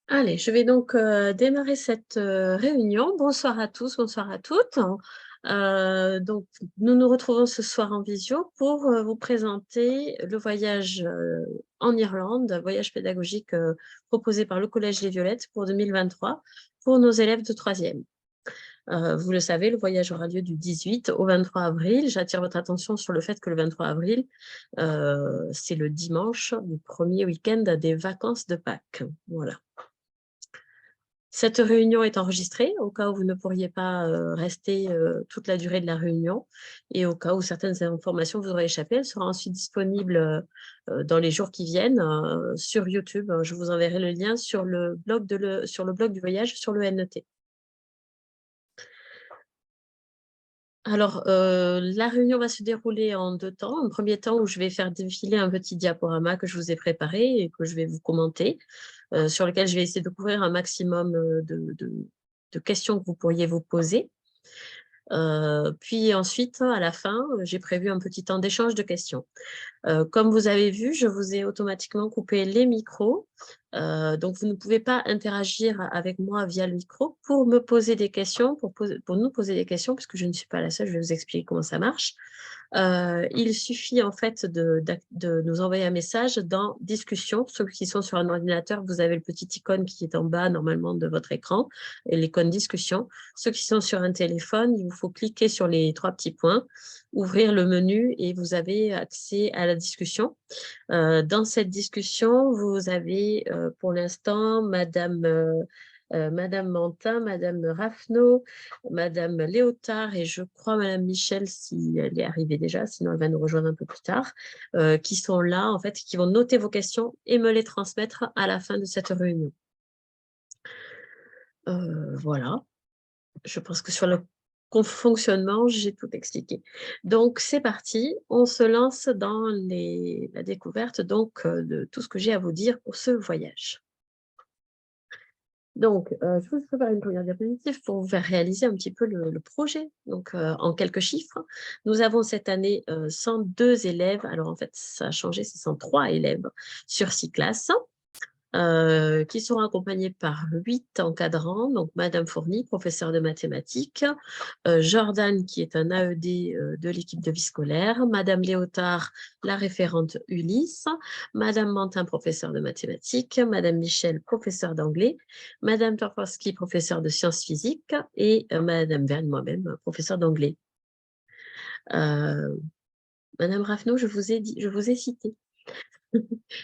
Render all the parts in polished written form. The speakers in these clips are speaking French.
Allez, je vais donc démarrer cette réunion. Bonsoir à tous, bonsoir à toutes. Donc, nous nous retrouvons ce soir en visio pour vous présenter le voyage en Irlande, un voyage pédagogique proposé par le Collège des Violettes pour 2023 pour nos élèves de troisième. Vous le savez, le voyage aura lieu du 18 au 23 avril. J'attire votre attention sur le fait que le 23 avril, c'est le dimanche du premier week-end des vacances de Pâques. Voilà. Cette réunion est enregistrée au cas où vous ne pourriez pas rester toute la durée de la réunion et au cas où certaines informations vous auraient échappé. Elle sera ensuite disponible dans les jours qui viennent sur YouTube. Je vous enverrai le lien sur le blog, sur le blog du voyage sur le NET. Alors, la réunion va se dérouler en deux temps. Un premier temps où je vais faire défiler un petit diaporama que je vous ai préparé et que je vais vous commenter, sur lequel je vais essayer de couvrir un maximum de questions que vous pourriez vous poser. Puis ensuite, à la fin, j'ai prévu un petit temps d'échange de questions. Comme vous avez vu, je vous ai automatiquement coupé les micros. Donc, vous ne pouvez pas interagir avec moi via le micro pour me poser des questions, pour nous poser des questions, puisque je ne suis pas la seule, je vais vous expliquer comment ça marche. Il suffit en fait de nous envoyer un message dans discussion. Ceux qui sont sur un ordinateur, vous avez le petit icône qui est en bas normalement de votre écran, et l'icône discussion. Ceux qui sont sur un téléphone, il vous faut cliquer sur les trois petits points, ouvrir le menu et vous avez accès à la discussion. Dans cette discussion, vous avez pour l'instant Madame Mantin, Madame Raffneau, Madame Léotard et je crois Madame Michel, si elle est arrivée déjà, sinon elle va nous rejoindre un peu plus tard, qui sont là, en fait, qui vont noter vos questions et me les transmettre à la fin de cette réunion. Voilà. Je pense que sur le fonctionnement, j'ai tout expliqué. Donc, c'est parti. On se lance dans la découverte donc, de tout ce que j'ai à vous dire pour ce voyage. Donc, je vous prépare une première diapositive pour vous faire réaliser un petit peu le projet. Donc, en quelques chiffres, nous avons cette année 102 élèves. Alors, en fait, ça a changé, c'est 103 élèves sur 6 classes. Qui seront accompagnés par 8 encadrants, donc Madame Fourny, professeure de mathématiques, Jordan, qui est un AED de l'équipe de vie scolaire, Madame Léotard, la référente Ulysse, Madame Mantin, professeure de mathématiques, Madame Michel, professeure d'anglais, Madame Torforski, professeure de sciences physiques, et Madame Verne, moi-même, professeure d'anglais. Madame Raffneau, je vous ai cité.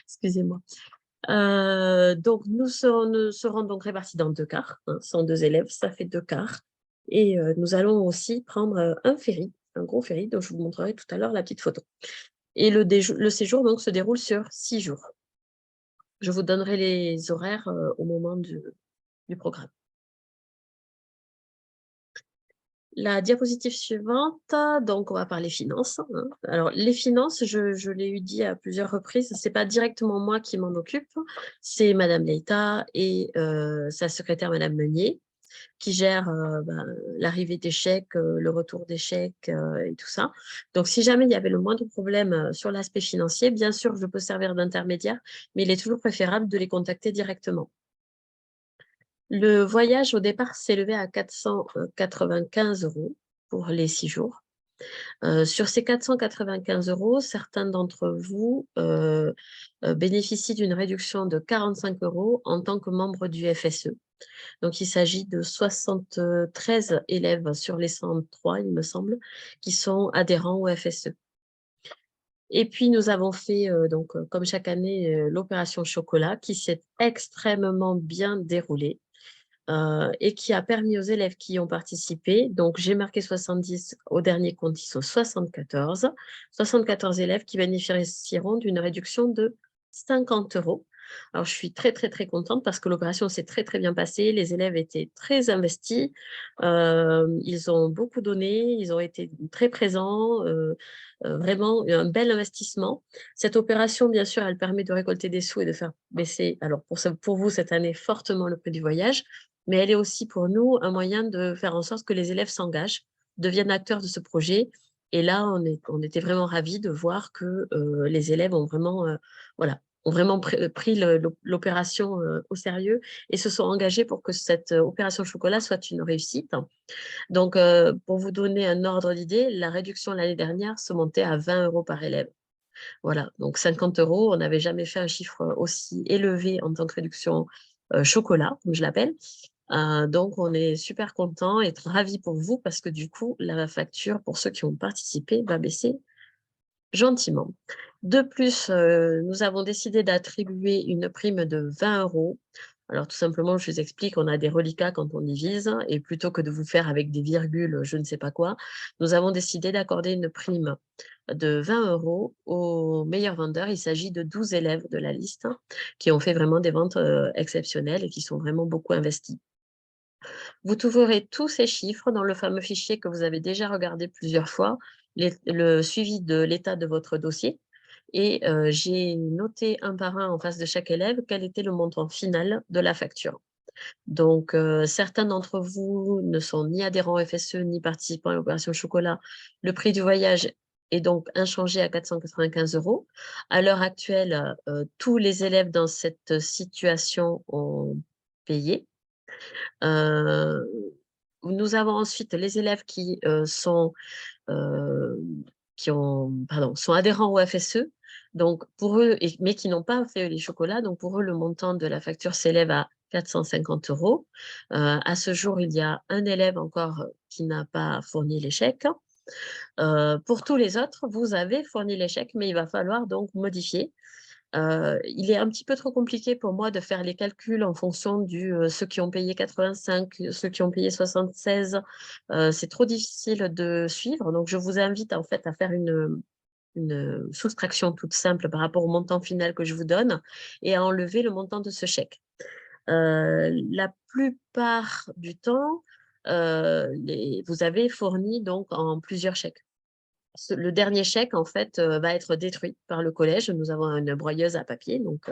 Excusez-moi. Donc, nous serons donc répartis dans deux quarts, hein, 102 élèves, ça fait deux quarts. Et nous allons aussi prendre un ferry, un gros ferry, dont je vous montrerai tout à l'heure la petite photo. Et le séjour donc, se déroule sur 6 jours. Je vous donnerai les horaires au moment du programme. La diapositive suivante, donc on va parler finances. Hein. Alors, les finances, je l'ai eu dit à plusieurs reprises, ce n'est pas directement moi qui m'en occupe, c'est Madame Leïta et sa secrétaire Madame Meunier qui gère l'arrivée des chèques, le retour des chèques et tout ça. Donc, si jamais il y avait le moindre problème sur l'aspect financier, bien sûr, je peux servir d'intermédiaire, mais il est toujours préférable de les contacter directement. Le voyage, au départ, s'élevait à 495 € pour les 6 jours. Sur ces 495 €, certains d'entre vous bénéficient d'une réduction de 45 € en tant que membre du FSE. Donc, il s'agit de 73 élèves sur les 103, il me semble, qui sont adhérents au FSE. Et puis, nous avons fait, comme chaque année, l'opération chocolat qui s'est extrêmement bien déroulée. Et qui a permis aux élèves qui y ont participé, donc j'ai marqué 70, au dernier compte, ils sont 74 élèves qui bénéficieront d'une réduction de 50 €. Alors, je suis très, très, très contente parce que l'opération s'est très, très bien passée. Les élèves étaient très investis. Ils ont beaucoup donné. Ils ont été très présents. Vraiment, un bel investissement. Cette opération, bien sûr, elle permet de récolter des sous et de faire baisser, alors pour vous, cette année, fortement le prix du voyage. Mais elle est aussi pour nous un moyen de faire en sorte que les élèves s'engagent, deviennent acteurs de ce projet. Et là, on était vraiment ravis de voir que les élèves ont vraiment voilà, ont vraiment pris l'opération au sérieux et se sont engagés pour que cette opération chocolat soit une réussite. Donc, pour vous donner un ordre d'idée, la réduction l'année dernière se montait à 20 € par élève. Voilà, donc 50 €, on n'avait jamais fait un chiffre aussi élevé en tant que réduction chocolat, comme je l'appelle. Donc, on est super content et ravis pour vous parce que du coup, la facture pour ceux qui ont participé va baisser gentiment. De plus, nous avons décidé d'attribuer une prime de 20 €. Alors, tout simplement, je vous explique, on a des reliquats quand on divise et plutôt que de vous faire avec des virgules, je ne sais pas quoi, nous avons décidé d'accorder une prime de 20 € aux meilleurs vendeurs. Il s'agit de 12 élèves de la liste qui ont fait vraiment des ventes exceptionnelles et qui sont vraiment beaucoup investis. Vous trouverez tous ces chiffres dans le fameux fichier que vous avez déjà regardé plusieurs fois, le suivi de l'état de votre dossier. Et j'ai noté un par un en face de chaque élève quel était le montant final de la facture. Donc, certains d'entre vous ne sont ni adhérents au FSE ni participants à l'opération chocolat. Le prix du voyage est donc inchangé à 495 €. À l'heure actuelle, tous les élèves dans cette situation ont payé. Euh, Nous avons ensuite les élèves euh, sont adhérents au FSE. Donc, pour eux, mais qui n'ont pas fait les chocolats, donc pour eux, le montant de la facture s'élève à 450 €. À ce jour, il y a un élève encore qui n'a pas fourni l'échec. Pour tous les autres, vous avez fourni l'échec, mais il va falloir donc modifier. Il est un petit peu trop compliqué pour moi de faire les calculs en fonction ceux qui ont payé 85, ceux qui ont payé 76. C'est trop difficile de suivre. Donc, je vous invite en fait à faire une soustraction toute simple par rapport au montant final que je vous donne et à enlever le montant de ce chèque. La plupart du temps, vous avez fourni donc en plusieurs chèques. Le dernier chèque, en fait, va être détruit par le collège. Nous avons une broyeuse à papier, donc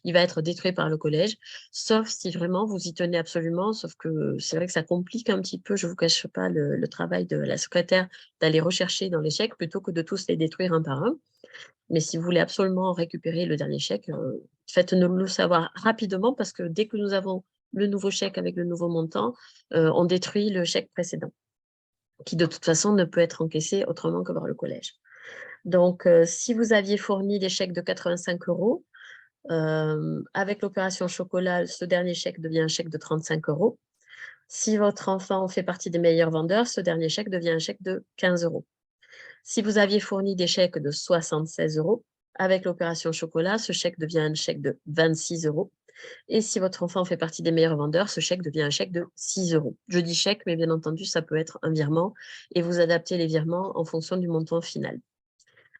il va être détruit par le collège, sauf si vraiment vous y tenez absolument, sauf que c'est vrai que ça complique un petit peu, je ne vous cache pas, le travail de la secrétaire d'aller rechercher dans les chèques plutôt que de tous les détruire un par un. Mais si vous voulez absolument récupérer le dernier chèque, faites-nous le savoir rapidement parce que dès que nous avons le nouveau chèque avec le nouveau montant, on détruit le chèque précédent qui de toute façon ne peut être encaissé autrement que par le collège. Donc, si vous aviez fourni des chèques de 85 €, avec l'opération chocolat, ce dernier chèque devient un chèque de 35 €. Si votre enfant fait partie des meilleurs vendeurs, ce dernier chèque devient un chèque de 15 €. Si vous aviez fourni des chèques de 76 €, avec l'opération chocolat, ce chèque devient un chèque de 26 €. Et si votre enfant fait partie des meilleurs vendeurs, ce chèque devient un chèque de 6 €. Je dis chèque, mais bien entendu, ça peut être un virement et vous adaptez les virements en fonction du montant final.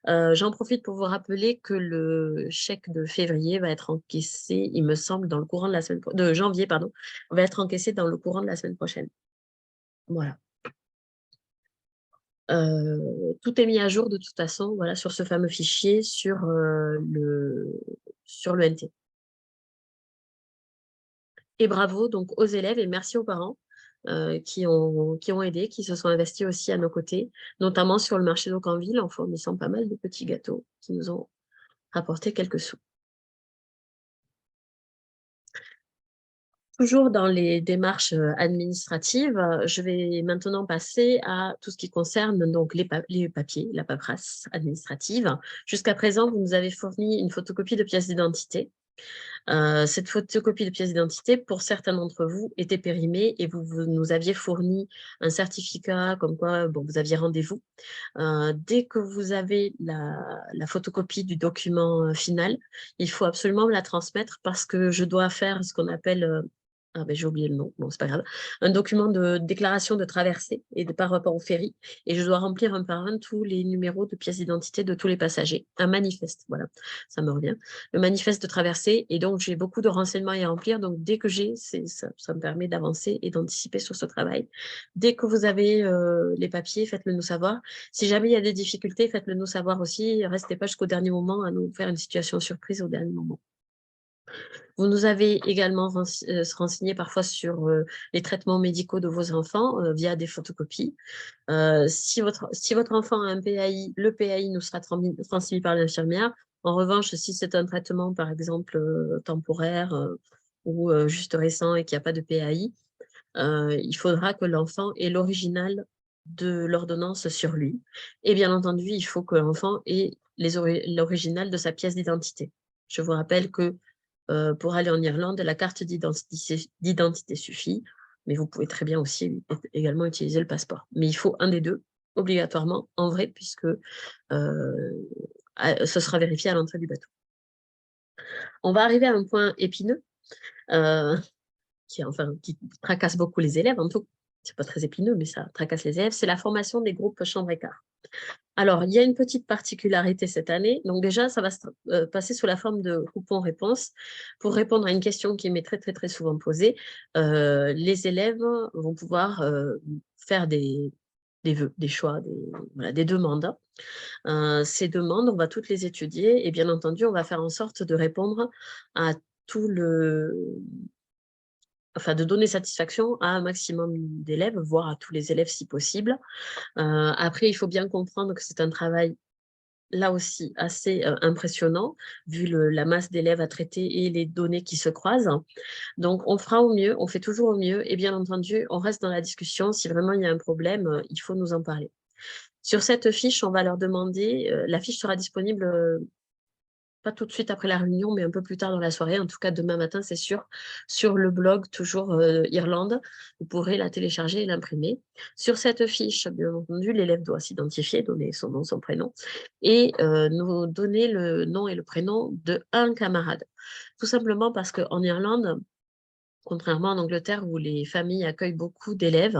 J'en profite pour vous rappeler que le chèque de février va être encaissé, il me semble, dans le courant de janvier, pardon, va être encaissé dans le courant de la semaine prochaine. Voilà. Tout est mis à jour de toute façon, voilà, sur ce fameux fichier sur le NT. Et bravo donc aux élèves et merci aux parents qui ont aidé, qui se sont investis aussi à nos côtés, notamment sur le marché d'Aucanville en fournissant pas mal de petits gâteaux qui nous ont rapporté quelques sous. Toujours dans les démarches administratives, je vais maintenant passer à tout ce qui concerne donc les papiers, la paperasse administrative. Jusqu'à présent, vous nous avez fourni une photocopie de pièce d'identité. Cette photocopie de pièce d'identité, pour certains d'entre vous, était périmée et vous nous aviez fourni un certificat comme quoi bon, vous aviez rendez-vous. Dès que vous avez la photocopie du document final, il faut absolument me la transmettre parce que je dois faire ce qu'on appelle ah ben j'ai oublié le nom, bon c'est pas grave, un document de déclaration de traversée et par rapport au ferry, et je dois remplir un par un tous les numéros de pièces d'identité de tous les passagers, un manifeste, voilà, ça me revient, le manifeste de traversée, et donc j'ai beaucoup de renseignements à y remplir, donc dès que j'ai, ça me permet d'avancer et d'anticiper sur ce travail. Dès que vous avez les papiers, faites-le nous savoir. Si jamais il y a des difficultés, faites-le nous savoir aussi, restez pas jusqu'au dernier moment à nous faire une situation surprise au dernier moment. Vous nous avez également renseigné parfois sur les traitements médicaux de vos enfants via des photocopies. Si votre enfant a un PAI, le PAI nous sera transmis par l'infirmière. En revanche, si c'est un traitement, par exemple, temporaire ou juste récent et qu'il n'y a pas de PAI, il faudra que l'enfant ait l'original de l'ordonnance sur lui. Et bien entendu, il faut que l'enfant ait l'original de sa pièce d'identité. Je vous rappelle que pour aller en Irlande, la carte d'identité suffit, mais vous pouvez très bien aussi également utiliser le passeport. Mais il faut un des deux, obligatoirement, en vrai, puisque ce sera vérifié à l'entrée du bateau. On va arriver à un point épineux, qui tracasse beaucoup les élèves, en tout cas, c'est pas très épineux, mais ça tracasse les élèves, c'est la formation des groupes chambre-écart. Alors, il y a une petite particularité cette année. Donc déjà, ça va se passer sous la forme de coupons-réponses. Pour répondre à une question qui m'est très, très, très souvent posée, les élèves vont pouvoir faire des vœux, des choix, des demandes. Ces demandes, on va toutes les étudier et bien entendu, on va faire en sorte de répondre à tout de donner satisfaction à un maximum d'élèves, voire à tous les élèves si possible. Après, il faut bien comprendre que c'est un travail là aussi assez impressionnant, vu la masse d'élèves à traiter et les données qui se croisent. Donc, on fera au mieux, on fait toujours au mieux, et bien entendu, on reste dans la discussion. Si vraiment il y a un problème, il faut nous en parler. Sur cette fiche, on va leur demander, la fiche sera disponible pas tout de suite après la réunion, mais un peu plus tard dans la soirée, en tout cas demain matin, c'est sûr, sur le blog toujours Irlande. Vous pourrez la télécharger et l'imprimer. Sur cette fiche, bien entendu, l'élève doit s'identifier, donner son nom, son prénom, et nous donner le nom et le prénom d'un camarade. Tout simplement parce qu'en Irlande, contrairement en Angleterre où les familles accueillent beaucoup d'élèves,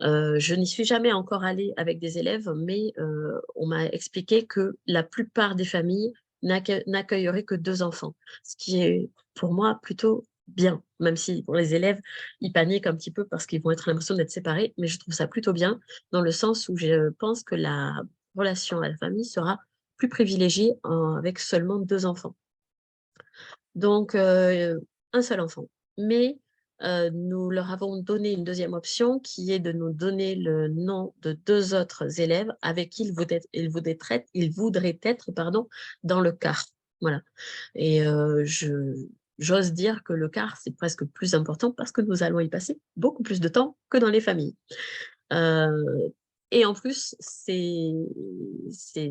je n'y suis jamais encore allée avec des élèves, mais on m'a expliqué que la plupart des familles n'accueilleraient que 2 enfants, ce qui est pour moi plutôt bien, même si pour les élèves, ils paniquent un petit peu parce qu'ils vont être l'impression d'être séparés, mais je trouve ça plutôt bien dans le sens où je pense que la relation à la famille sera plus privilégiée avec seulement 2 enfants. Donc, un seul enfant. Mais nous leur avons donné une deuxième option qui est de nous donner le nom de 2 autres élèves avec qui ils voudraient être dans le quart. Voilà. Et j'ose dire que le quart, c'est presque plus important parce que nous allons y passer beaucoup plus de temps que dans les familles. Et en plus, ces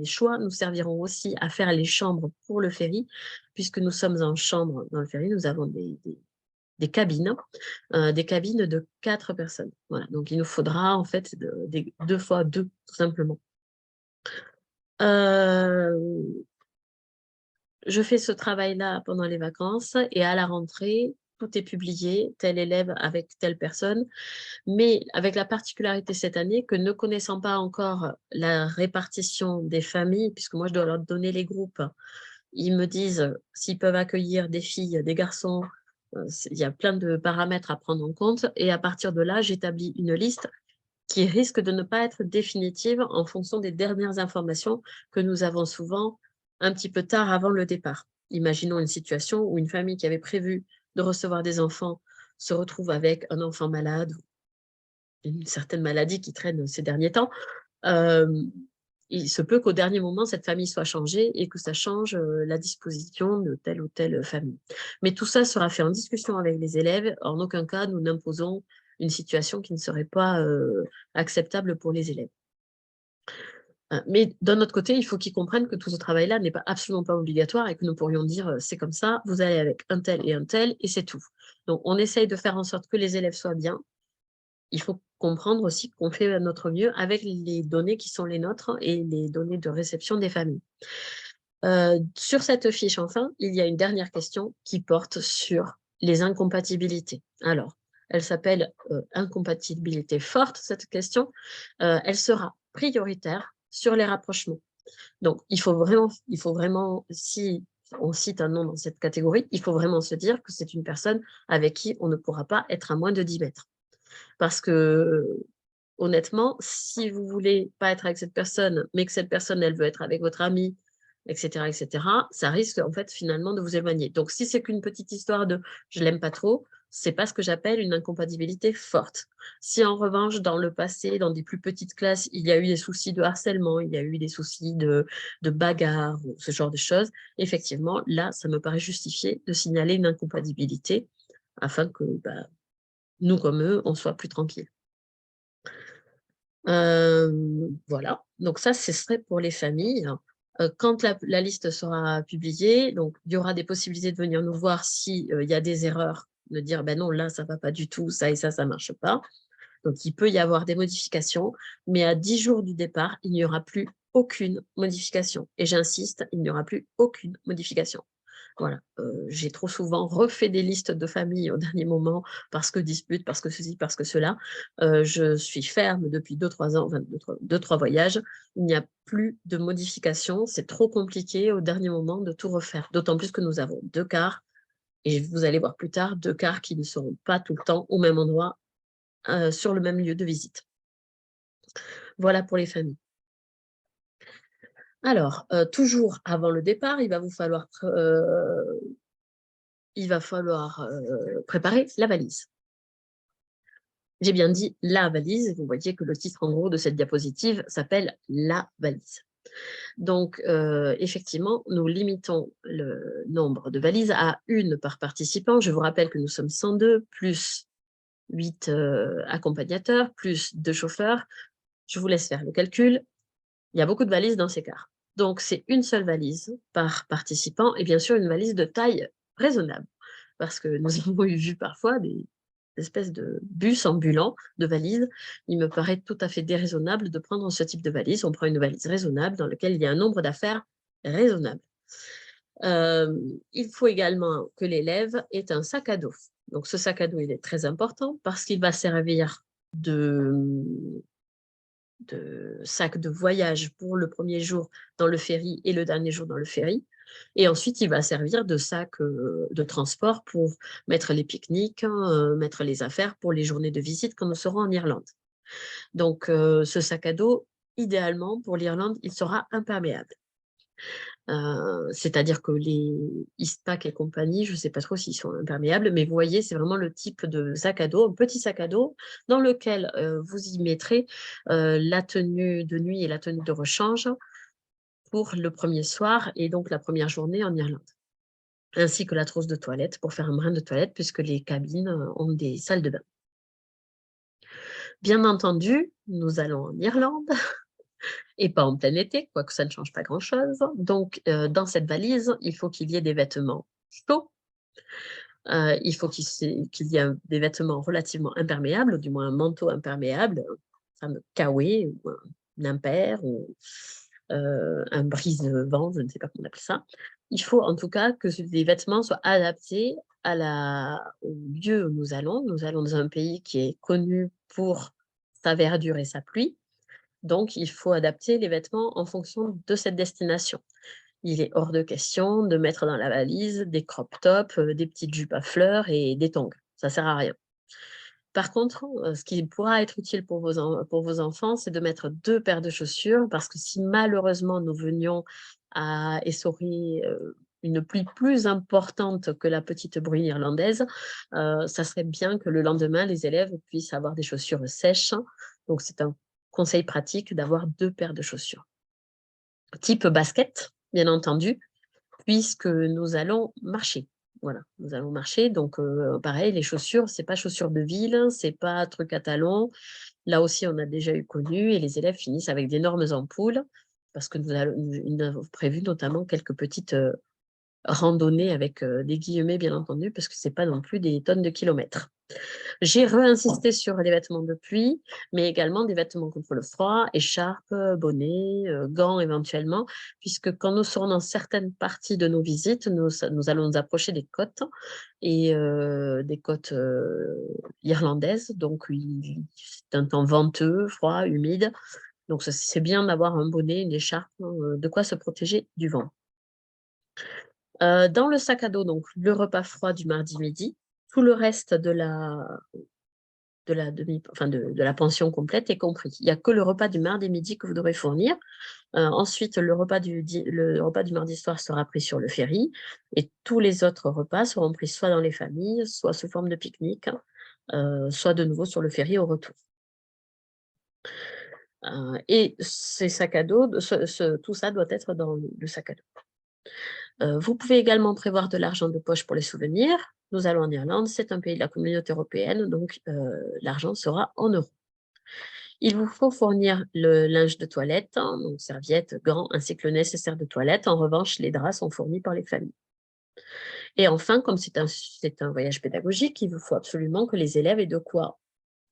choix nous serviront aussi à faire les chambres pour le ferry, puisque nous sommes en chambre dans le ferry, nous avons des cabines, des cabines de 4 personnes. Voilà, donc il nous faudra en fait 2 fois 2, tout simplement. Je fais ce travail-là pendant les vacances et à la rentrée, tout est publié, tel élève avec telle personne, mais avec la particularité cette année que ne connaissant pas encore la répartition des familles, puisque moi je dois leur donner les groupes, ils me disent s'ils peuvent accueillir des filles, des garçons, il y a plein de paramètres à prendre en compte et à partir de là, j'établis une liste qui risque de ne pas être définitive en fonction des dernières informations que nous avons souvent un petit peu tard avant le départ. Imaginons une situation où une famille qui avait prévu de recevoir des enfants se retrouve avec un enfant malade, une certaine maladie qui traîne ces derniers temps. Il se peut qu'au dernier moment, cette famille soit changée et que ça change la disposition de telle ou telle famille. Mais tout ça sera fait en discussion avec les élèves. En aucun cas, nous n'imposons une situation qui ne serait pas acceptable pour les élèves. Mais d'un autre côté, il faut qu'ils comprennent que tout ce travail-là n'est absolument pas obligatoire et que nous pourrions dire c'est comme ça, vous allez avec un tel et c'est tout. Donc, on essaye de faire en sorte que les élèves soient bien. Il faut comprendre aussi qu'on fait notre mieux avec les données qui sont les nôtres et les données de réception des familles. Sur cette fiche, enfin, il y a une dernière question qui porte sur les incompatibilités. Alors, elle s'appelle incompatibilité forte, cette question. Elle sera prioritaire sur les rapprochements. Donc, il faut vraiment, si on cite un nom dans cette catégorie, il faut vraiment se dire que c'est une personne avec qui on ne pourra pas être à moins de 10 mètres. Parce que, honnêtement, si vous voulez pas être avec cette personne, mais que cette personne, elle veut être avec votre ami, etc., ça risque, en fait, finalement, de vous éloigner. Donc, si c'est qu'une petite histoire de « je l'aime pas trop », c'est pas ce que j'appelle une incompatibilité forte. Si en revanche, dans le passé, dans des plus petites classes, il y a eu des soucis de harcèlement, il y a eu des soucis de bagarre, ou ce genre de choses, effectivement, là, ça me paraît justifié de signaler une incompatibilité afin que nous, comme eux, on soit plus tranquilles. Voilà, donc ça, ce serait pour les familles. Quand la liste sera publiée, donc il y aura des possibilités de venir nous voir s'il y a des erreurs, de dire ben non, là, ça ne va pas du tout, ça et ça ne marche pas. Donc, il peut y avoir des modifications, mais à 10 jours du départ, il n'y aura plus aucune modification. Et j'insiste, il n'y aura plus aucune modification. Voilà, j'ai trop souvent refait des listes de familles au dernier moment parce que dispute, parce que ceci, parce que cela. Je suis ferme depuis 2-3 ans, enfin 2-3 voyages. Il n'y a plus de modifications. C'est trop compliqué au dernier moment de tout refaire. D'autant plus que nous avons 2 cars. Et vous allez voir plus tard, 2 cars qui ne seront pas tout le temps au même endroit, sur le même lieu de visite. Voilà pour les familles. Alors, toujours avant le départ, il va falloir préparer la valise. J'ai bien dit la valise. Vous voyez que le titre en gros de cette diapositive s'appelle la valise. Donc, effectivement, nous limitons le nombre de valises à 1 par participant. Je vous rappelle que nous sommes 102, plus 8 accompagnateurs, plus 2 chauffeurs. Je vous laisse faire le calcul. Il y a beaucoup de valises dans ces cars. Donc, c'est une seule valise par participant et bien sûr une valise de taille raisonnable. Parce que nous avons vu parfois des espèces de bus ambulants de valises. Il me paraît tout à fait déraisonnable de prendre ce type de valise. On prend une valise raisonnable dans laquelle il y a un nombre d'affaires raisonnable. Il faut également que l'élève ait un sac à dos. Donc, ce sac à dos, il est très important parce qu'il va servir de sac de voyage pour le premier jour dans le ferry et le dernier jour dans le ferry. Et ensuite, il va servir de sac de transport pour mettre les pique-niques, mettre les affaires pour les journées de visite quand nous serons en Irlande. Donc, ce sac à dos, idéalement, pour l'Irlande, il sera imperméable. C'est-à-dire que les Eastpak et compagnie, je ne sais pas trop s'ils sont imperméables, mais vous voyez, c'est vraiment le type de sac à dos, un petit sac à dos dans lequel vous y mettrez la tenue de nuit et la tenue de rechange pour le premier soir et donc la première journée en Irlande, ainsi que la trousse de toilette pour faire un brin de toilette puisque les cabines ont des salles de bain. Bien entendu, nous allons en Irlande et pas en plein été, quoique ça ne change pas grand-chose. Donc, dans cette valise, il faut qu'il y ait des vêtements chauds. Il faut qu'il y ait des vêtements relativement imperméables, ou du moins un manteau imperméable, un fameux kawé, ou un impair, ou un brise-vent, je ne sais pas comment on appelle ça. Il faut en tout cas que les vêtements soient adaptés au lieu où nous allons. Nous allons dans un pays qui est connu pour sa verdure et sa pluie. Donc, il faut adapter les vêtements en fonction de cette destination. Il est hors de question de mettre dans la valise des crop tops, des petites jupes à fleurs et des tongs. Ça ne sert à rien. Par contre, ce qui pourra être utile pour vos enfants, c'est de mettre 2 paires de chaussures parce que si malheureusement nous venions à essorer une pluie plus importante que la petite bruine irlandaise, ça serait bien que le lendemain, les élèves puissent avoir des chaussures sèches. Donc, c'est un conseil pratique d'avoir 2 paires de chaussures. Type basket, bien entendu, puisque nous allons marcher. Voilà, nous allons marcher. Donc, pareil, les chaussures, ce n'est pas chaussures de ville, ce n'est pas truc à talons. Là aussi, on a déjà eu connu et les élèves finissent avec d'énormes ampoules parce que nous avons prévu notamment quelques petites randonnées avec des guillemets, bien entendu, parce que ce n'est pas non plus des tonnes de kilomètres. J'ai réinsisté sur les vêtements de pluie, mais également des vêtements contre le froid, écharpes, bonnets, gants éventuellement, puisque quand nous serons dans certaines parties de nos visites, nous allons nous approcher des côtes et des côtes irlandaises. Donc, c'est un temps venteux, froid, humide. Donc, c'est bien d'avoir un bonnet, une écharpe, de quoi se protéger du vent. Dans le sac à dos, donc, le repas froid du mardi midi, tout le reste de de la pension complète est compris. Il n'y a que le repas du mardi midi que vous devrez fournir. Ensuite, le repas du mardi soir sera pris sur le ferry et tous les autres repas seront pris soit dans les familles, soit sous forme de pique-nique, soit de nouveau sur le ferry au retour. Et ces sacs à dos, tout ça doit être dans le sac à dos. Vous pouvez également prévoir de l'argent de poche pour les souvenirs. Nous allons en Irlande, c'est un pays de la communauté européenne, donc l'argent sera en euros. Il vous faut fournir le linge de toilette, donc serviettes, gants, ainsi que le nécessaire de toilette. En revanche, les draps sont fournis par les familles. Et enfin, comme c'est un voyage pédagogique, il vous faut absolument que les élèves aient de quoi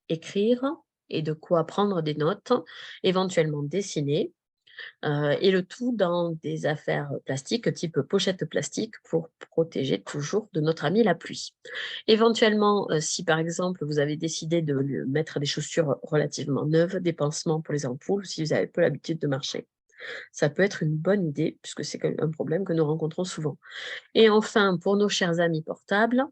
écrire et de quoi prendre des notes, éventuellement dessiner, et le tout dans des affaires plastiques type pochette plastique pour protéger toujours de notre ami la pluie. Éventuellement, si par exemple vous avez décidé de lui mettre des chaussures relativement neuves, des pansements pour les ampoules, si vous avez peu l'habitude de marcher, ça peut être une bonne idée puisque c'est un problème que nous rencontrons souvent. Et enfin, pour nos chers amis portables,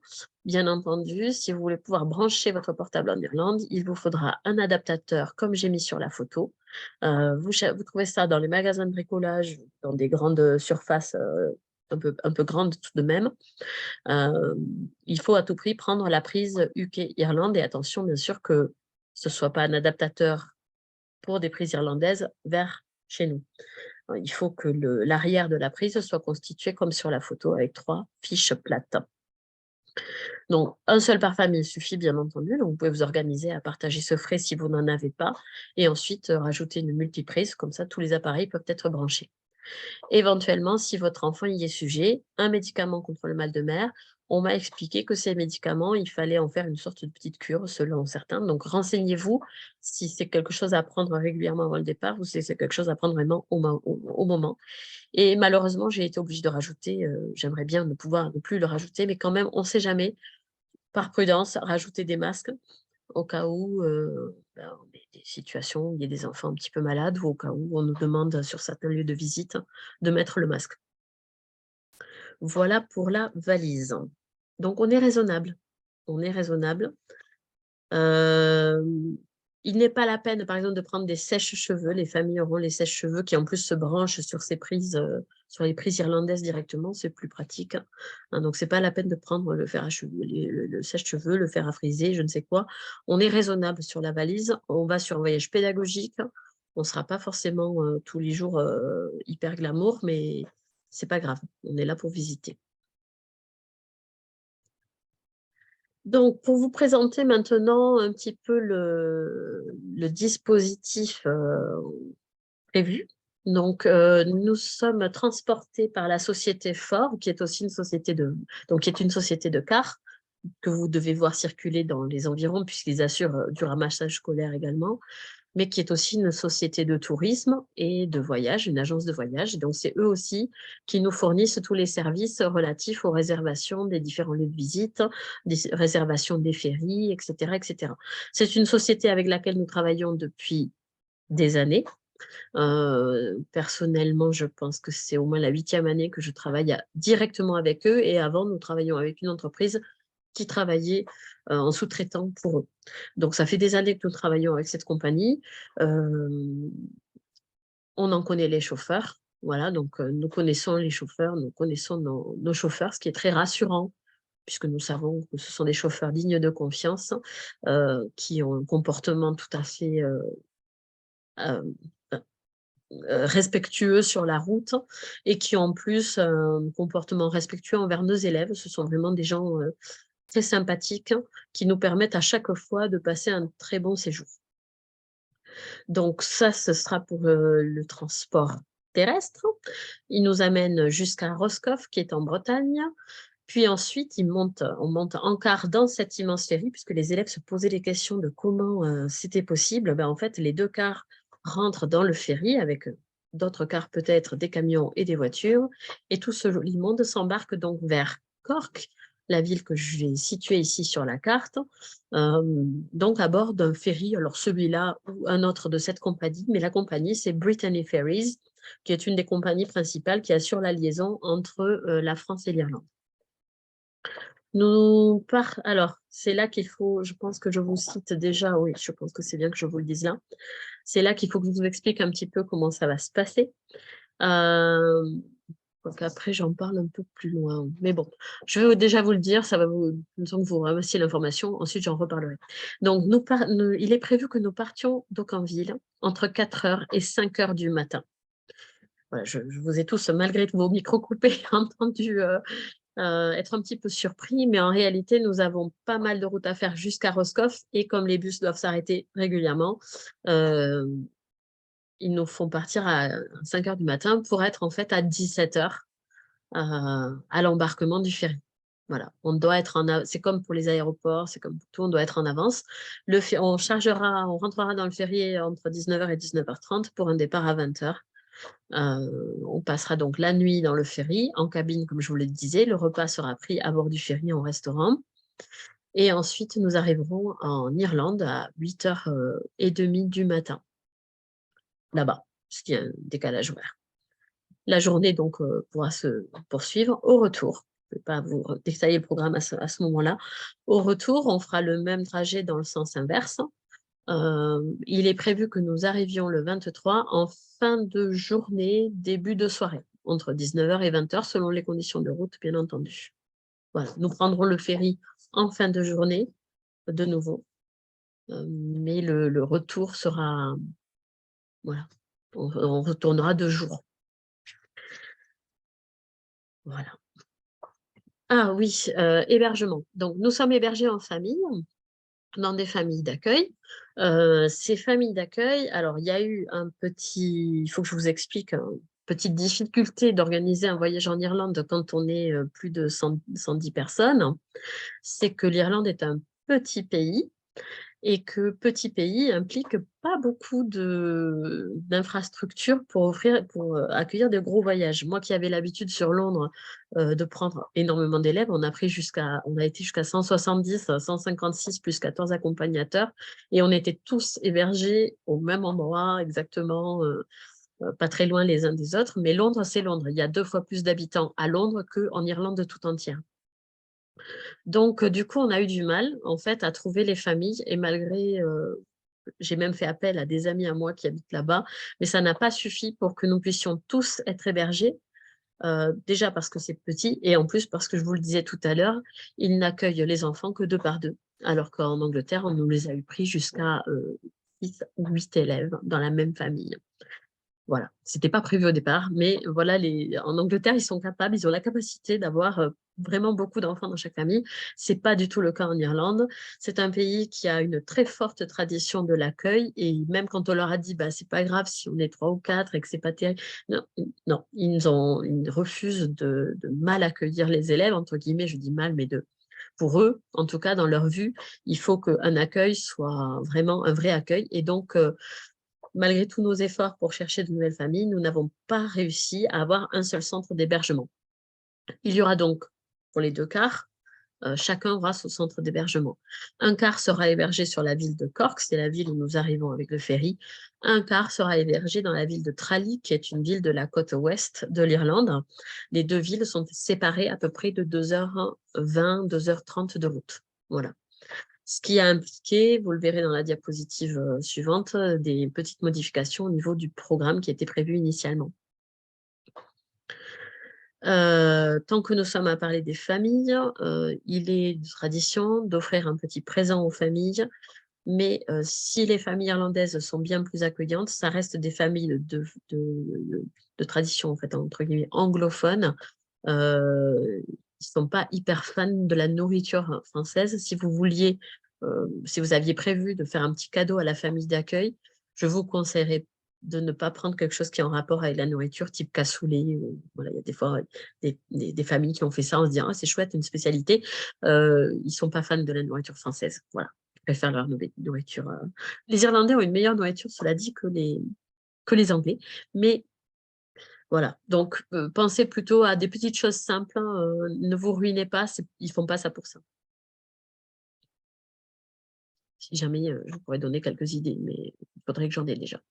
bien entendu, si vous voulez pouvoir brancher votre portable en Irlande, il vous faudra un adaptateur comme j'ai mis sur la photo. Vous trouvez ça dans les magasins de bricolage, dans des grandes surfaces un peu grandes tout de même. Il faut à tout prix prendre la prise UK Irlande et attention bien sûr que ce ne soit pas un adaptateur pour des prises irlandaises vers chez nous. Il faut que l'arrière de la prise soit constitué comme sur la photo avec 3 fiches plates. Donc, un seul par famille suffit bien entendu. Donc, vous pouvez vous organiser à partager ce frais si vous n'en avez pas. Et ensuite, rajouter une multiprise. Comme ça, tous les appareils peuvent être branchés. Éventuellement, si votre enfant y est sujet, un médicament contre le mal de mer. On m'a expliqué que ces médicaments, il fallait en faire une sorte de petite cure selon certains. Donc, renseignez-vous si c'est quelque chose à prendre régulièrement avant le départ ou si c'est quelque chose à prendre vraiment au moment. Et malheureusement, j'ai été obligée de rajouter, j'aimerais bien ne plus le rajouter, mais quand même, on ne sait jamais, par prudence, rajouter des masques au cas où des situations où il y a des enfants un petit peu malades ou au cas où on nous demande sur certains lieux de visite de mettre le masque. Voilà pour la valise. Donc, on est raisonnable. On est raisonnable. Il n'est pas la peine, par exemple, de prendre des sèches-cheveux. Les familles auront les sèches-cheveux qui, en plus, se branchent sur ces prises, sur les prises irlandaises directement. C'est plus pratique. Donc, ce n'est pas la peine de prendre le fer à cheveux, le sèche-cheveux, le fer à friser, je ne sais quoi. On est raisonnable sur la valise. On va sur un voyage pédagogique. On ne sera pas forcément tous les jours hyper glamour, mais ce n'est pas grave. On est là pour visiter. Donc, pour vous présenter maintenant un petit peu le dispositif prévu. Donc, nous sommes transportés par la société Ford, qui est aussi une société de cars que vous devez voir circuler dans les environs, puisqu'ils assurent du ramassage scolaire également, mais qui est aussi une société de tourisme et de voyage, une agence de voyage. Donc, c'est eux aussi qui nous fournissent tous les services relatifs aux réservations des différents lieux de visite, des réservations des ferries, etc., etc. C'est une société avec laquelle nous travaillons depuis des années. Personnellement, je pense que c'est au moins la 8e année que je travaille directement avec eux et avant, nous travaillions avec une entreprise qui travaillaient en sous-traitant pour eux. Donc, ça fait des années que nous travaillons avec cette compagnie. On en connaît les chauffeurs. Voilà, donc nous connaissons les chauffeurs, nous connaissons nos chauffeurs, ce qui est très rassurant, puisque nous savons que ce sont des chauffeurs dignes de confiance, qui ont un comportement tout à fait respectueux sur la route et qui ont en plus un comportement respectueux envers nos élèves. Ce sont vraiment des gens très sympathiques qui nous permettent à chaque fois de passer un très bon séjour. Donc ça, ce sera pour le transport terrestre. Il nous amène jusqu'à Roscoff, qui est en Bretagne. Puis ensuite, on monte en car dans cette immense ferry, puisque les élèves se posaient les questions de comment c'était possible. En fait, les 2 cars rentrent dans le ferry avec d'autres cars, peut-être des camions et des voitures. Et tout ce joli monde s'embarque donc vers Cork, la ville que j'ai située ici sur la carte, donc à bord d'un ferry, alors celui-là ou un autre de cette compagnie, mais la compagnie, c'est Brittany Ferries, qui est une des compagnies principales qui assure la liaison entre la France et l'Irlande. Alors, c'est là qu'il faut, je pense que je vous cite déjà, oui, je pense que c'est bien que je vous le dise là. C'est là qu'il faut que je vous explique un petit peu comment ça va se passer. Donc après, j'en parle un peu plus loin. Mais bon, je vais déjà vous le dire, ça va vous, le temps que vous ramassiez l'information, ensuite j'en reparlerai. Donc, il est prévu que nous partions d'Aucamville entre 4 heures et 5 heures du matin. Voilà, je vous ai tous, malgré vos micros coupés, entendu être un petit peu surpris, mais en réalité, nous avons pas mal de routes à faire jusqu'à Roscoff et comme les bus doivent s'arrêter régulièrement, euh, ils nous font partir à 5 heures du matin pour être en fait à 17 heures à l'embarquement du ferry. Voilà, on doit être c'est comme pour les aéroports, c'est comme pour tout, on doit être en avance. On rentrera dans le ferry entre 19 heures et 19h30 pour un départ à 20 heures. On passera donc la nuit dans le ferry, en cabine, comme je vous le disais. Le repas sera pris à bord du ferry en restaurant. Et ensuite, nous arriverons en Irlande à 8h30 du matin, là-bas, ce qui est un décalage horaire. La journée donc pourra se poursuivre au retour. Je ne vais pas vous détailler le programme à ce moment-là. Au retour, on fera le même trajet dans le sens inverse. Il est prévu que nous arrivions le 23 en fin de journée, début de soirée, entre 19h et 20h, selon les conditions de route, bien entendu. Voilà, nous prendrons le ferry en fin de journée, de nouveau, mais le retour sera... Voilà, on retournera 2 jours. Voilà. Ah oui, hébergement. Donc, nous sommes hébergés en famille, dans des familles d'accueil. Ces familles d'accueil, alors il y a eu il faut que je vous explique, une petite difficulté d'organiser un voyage en Irlande quand on est plus de 110 personnes. C'est que l'Irlande est un petit pays et que petit pays implique pas beaucoup d'infrastructures pour accueillir de gros voyages. Moi qui avais l'habitude sur Londres de prendre énormément d'élèves, on a été jusqu'à 170, 156 plus 14 accompagnateurs et on était tous hébergés au même endroit exactement. Pas très loin les uns des autres, mais Londres, c'est Londres. Il y a 2 fois plus d'habitants à Londres qu'en Irlande tout entière. Donc, du coup, on a eu du mal, en fait, à trouver les familles. Et malgré, j'ai même fait appel à des amis à moi qui habitent là-bas, mais ça n'a pas suffi pour que nous puissions tous être hébergés. Déjà parce que c'est petit, et en plus parce que je vous le disais tout à l'heure, ils n'accueillent les enfants que 2 par 2, alors qu'en Angleterre, on nous les a eu pris jusqu'à 6 ou 8 élèves dans la même famille. Voilà, c'était pas prévu au départ, mais voilà, en Angleterre, ils sont capables, ils ont la capacité d'avoir vraiment beaucoup d'enfants dans chaque famille. C'est pas du tout le cas en Irlande. C'est un pays qui a une très forte tradition de l'accueil et même quand on leur a dit, bah, c'est pas grave si on est 3 ou 4 et que c'est pas terrible, non, non, ils refusent de mal accueillir les élèves, entre guillemets, je dis mal, mais pour eux, en tout cas, dans leur vue, il faut qu'un accueil soit vraiment un vrai accueil. Et donc, malgré tous nos efforts pour chercher de nouvelles familles, nous n'avons pas réussi à avoir un seul centre d'hébergement. Il y aura donc, pour les 2 quarts, chacun aura son centre d'hébergement. Un quart sera hébergé sur la ville de Cork, c'est la ville où nous arrivons avec le ferry. Un quart sera hébergé dans la ville de Tralee, qui est une ville de la côte ouest de l'Irlande. Les 2 villes sont séparées à peu près de 2h20, 2h30 de route. Voilà. Ce qui a impliqué, vous le verrez dans la diapositive suivante, des petites modifications au niveau du programme qui était prévu initialement. Tant que nous sommes à parler des familles, il est de tradition d'offrir un petit présent aux familles, mais si les familles irlandaises sont bien plus accueillantes, ça reste des familles de tradition, en fait, entre guillemets, anglophone. Ils ne sont pas hyper fans de la nourriture française. Si vous aviez prévu de faire un petit cadeau à la famille d'accueil, je vous conseillerais de ne pas prendre quelque chose qui est en rapport avec la nourriture, type cassoulet. Voilà, il y a des fois des familles qui ont fait ça en se disant, ah, c'est chouette, une spécialité. Ils ne sont pas fans de la nourriture française. Voilà, ils préfèrent leur nourriture. Les Irlandais ont une meilleure nourriture, cela dit, que les Anglais. Mais voilà, donc pensez plutôt à des petites choses simples, hein, ne vous ruinez pas, ils font pas ça pour ça. Si jamais, je pourrais donner quelques idées, mais il faudrait que j'en ai déjà.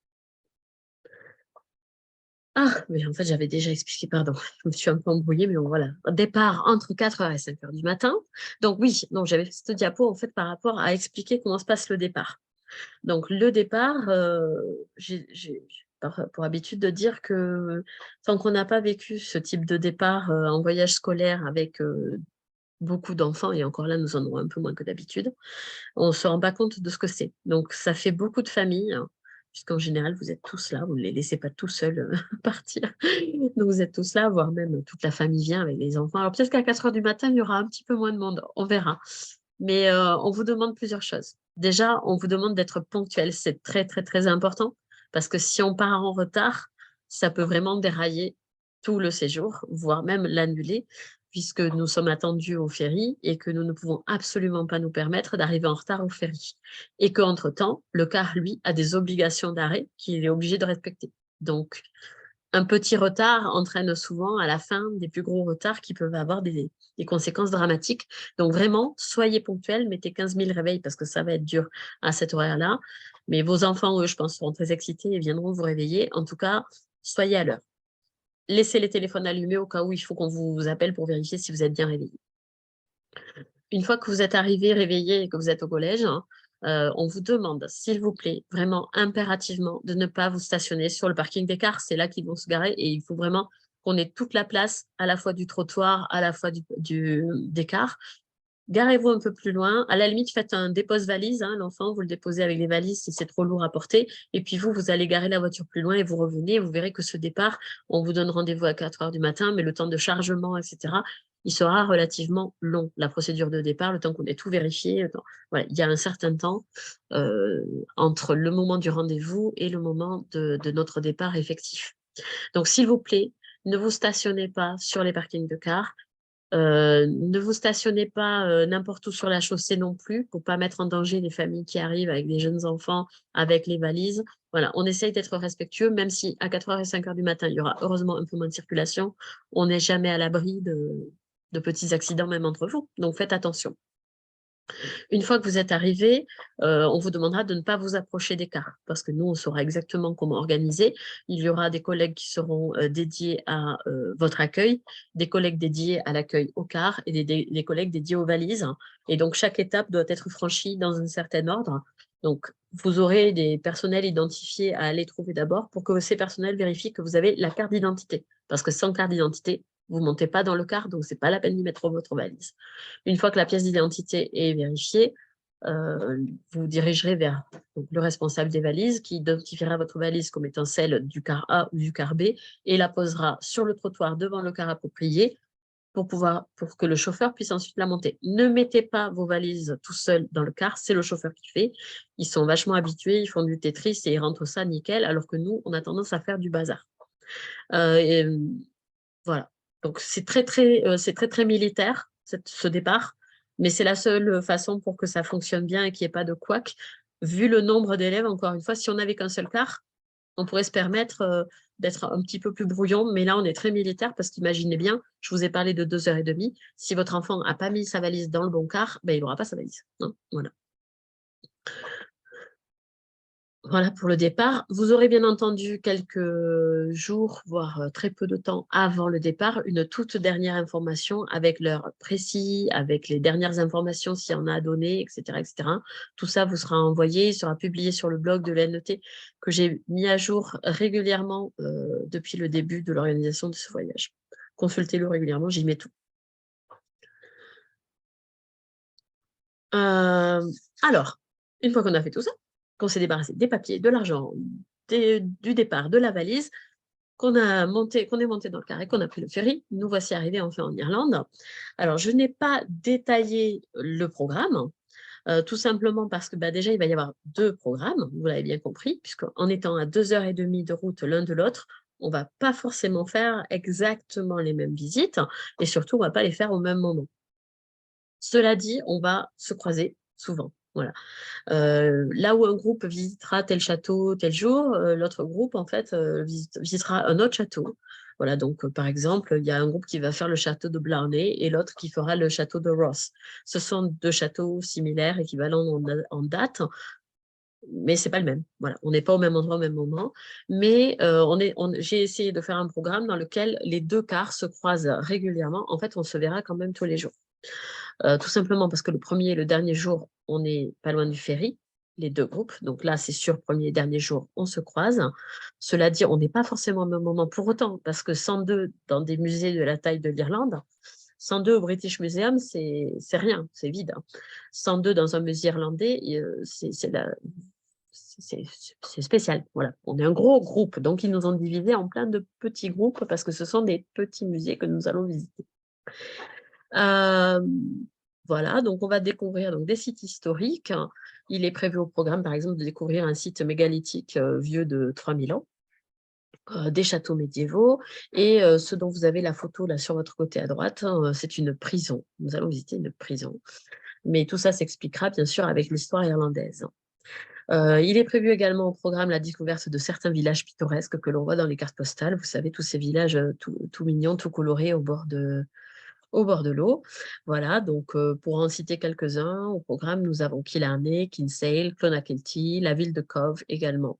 Ah, mais en fait, j'avais déjà expliqué, pardon, je me suis un peu embrouillée, mais bon, voilà. Départ entre 4h et 5h du matin. Donc oui, donc j'avais fait cette diapo en fait par rapport à expliquer comment se passe le départ. Donc le départ, j'ai pour habitude de dire que tant qu'on n'a pas vécu ce type de départ en voyage scolaire avec beaucoup d'enfants, et encore là, nous en avons un peu moins que d'habitude, on ne se rend pas compte de ce que c'est. Donc, ça fait beaucoup de familles, hein, puisqu'en général, vous êtes tous là, vous ne les laissez pas tout seuls partir. Donc, vous êtes tous là, voire même toute la famille vient avec les enfants. Alors, peut-être qu'à 4h du matin, il y aura un petit peu moins de monde, on verra. Mais on vous demande plusieurs choses. Déjà, on vous demande d'être ponctuel. C'est très, très, très important, parce que si on part en retard, ça peut vraiment dérailler tout le séjour, voire même l'annuler, puisque nous sommes attendus au ferry et que nous ne pouvons absolument pas nous permettre d'arriver en retard au ferry. Et qu'entre-temps, le car, lui, a des obligations d'arrêt qu'il est obligé de respecter. Donc, un petit retard entraîne souvent à la fin des plus gros retards qui peuvent avoir des conséquences dramatiques. Donc vraiment, soyez ponctuels, mettez 15 000 réveils parce que ça va être dur à cet horaire-là. Mais vos enfants, eux, je pense, seront très excités et viendront vous réveiller. En tout cas, soyez à l'heure. Laissez les téléphones allumés au cas où il faut qu'on vous appelle pour vérifier si vous êtes bien réveillé. Une fois que vous êtes arrivé, réveillé et que vous êtes au collège, hein, on vous demande, s'il vous plaît, vraiment impérativement, de ne pas vous stationner sur le parking des cars. C'est là qu'ils vont se garer et il faut vraiment qu'on ait toute la place, à la fois du trottoir, à la fois des cars. Garez-vous un peu plus loin. À la limite, faites un dépose-valise. Hein, l'enfant, vous le déposez avec les valises si c'est trop lourd à porter. Et puis vous allez garer la voiture plus loin et vous revenez. Vous verrez que ce départ, on vous donne rendez-vous à 4h du matin, mais le temps de chargement, etc., il sera relativement long. La procédure de départ, le temps qu'on ait tout vérifié. Voilà, il y a un certain temps euh, entre le moment du rendez-vous et le moment de notre départ effectif. Donc, s'il vous plaît, ne vous stationnez pas sur les parkings de cars. Ne vous stationnez pas n'importe où sur la chaussée non plus pour pas mettre en danger les familles qui arrivent avec des jeunes enfants, avec les valises. Voilà, on essaye d'être respectueux, même si à 4h et 5h du matin, il y aura heureusement un peu moins de circulation. On n'est jamais à l'abri de petits accidents, même entre vous. Donc faites attention. Une fois que vous êtes arrivé, on vous demandera de ne pas vous approcher des cars parce que nous, on saura exactement comment organiser. Il y aura des collègues qui seront dédiés à votre accueil, des collègues dédiés à l'accueil au car et des collègues dédiés aux valises. Et donc, chaque étape doit être franchie dans un certain ordre. Donc, vous aurez des personnels identifiés à aller trouver d'abord pour que ces personnels vérifient que vous avez la carte d'identité. Parce que sans carte d'identité, vous ne montez pas dans le car, donc ce n'est pas la peine d'y mettre votre valise. Une fois que la pièce d'identité est vérifiée, vous dirigerez vers donc, le responsable des valises qui identifiera votre valise comme étant celle du car A ou du car B et la posera sur le trottoir devant le car approprié pour que le chauffeur puisse ensuite la monter. Ne mettez pas vos valises tout seul dans le car, c'est le chauffeur qui fait. Ils sont vachement habitués, ils font du Tetris et ils rentrent ça nickel, alors que nous, on a tendance à faire du bazar. Et, voilà. Donc, c'est très, très militaire, ce départ, mais c'est la seule façon pour que ça fonctionne bien et qu'il n'y ait pas de couac. Vu le nombre d'élèves, encore une fois, si on n'avait qu'un seul car, on pourrait se permettre d'être un petit peu plus brouillon, mais là, on est très militaire parce qu'imaginez bien, je vous ai parlé de 2h30, si votre enfant n'a pas mis sa valise dans le bon car, ben, il n'aura pas sa valise. Hein, voilà. Voilà pour le départ. Vous aurez bien entendu quelques jours, voire très peu de temps avant le départ, une toute dernière information avec l'heure précise, avec les dernières informations s'il y en a à donner, etc., etc. Tout ça vous sera envoyé, sera publié sur le blog de l'NET que j'ai mis à jour régulièrement depuis le début de l'organisation de ce voyage. Consultez-le régulièrement, j'y mets tout. Euh, alors, une fois qu'on a fait tout ça, qu'on s'est débarrassé des papiers, de l'argent, du départ, de la valise, qu'on est monté dans le carré, qu'on a pris le ferry, nous voici arrivés enfin en Irlande. Alors, je n'ai pas détaillé le programme, tout simplement parce que déjà, il va y avoir 2 programmes, vous l'avez bien compris, puisqu'en étant à 2h30 de route l'un de l'autre, on ne va pas forcément faire exactement les mêmes visites et surtout, on ne va pas les faire au même moment. Cela dit, on va se croiser souvent. Voilà. Là où un groupe visitera tel château tel jour, l'autre groupe, en fait, visitera un autre château. Voilà, donc par exemple, il y a un groupe qui va faire le château de Blarney et l'autre qui fera le château de Ross. Ce sont 2 châteaux similaires, équivalents en date. mais ce n'est pas le même. Voilà, on n'est pas au même endroit au même moment. Mais j'ai essayé de faire un programme dans lequel les deux quarts se croisent régulièrement. En fait, on se verra quand même tous les jours. Tout simplement parce que le premier et le dernier jour, on n'est pas loin du ferry, les deux groupes. Donc là, c'est sûr, premier et dernier jour, on se croise. Cela dit, on n'est pas forcément au même moment pour autant, parce que 102 dans des musées de la taille de l'Irlande, 102 au British Museum, c'est rien, c'est vide. 102 dans un musée irlandais, c'est spécial. Voilà. On est un gros groupe, donc ils nous ont divisés en plein de petits groupes parce que ce sont des petits musées que nous allons visiter. Voilà, donc on va découvrir donc, des sites historiques. Il est prévu au programme, par exemple, de découvrir un site mégalithique vieux de 3000 ans, des châteaux médiévaux, et ce dont vous avez la photo là sur votre côté à droite, c'est une prison. Nous allons visiter une prison. Mais tout ça s'expliquera bien sûr avec l'histoire irlandaise. Il est prévu également au programme la découverte de certains villages pittoresques que l'on voit dans les cartes postales. Vous savez, tous ces villages tout mignons, tout colorés au bord de l'eau. Voilà, donc pour en citer quelques-uns, au programme, nous avons Killarney, Kinsale, Clonakilty, la ville de Cobh également.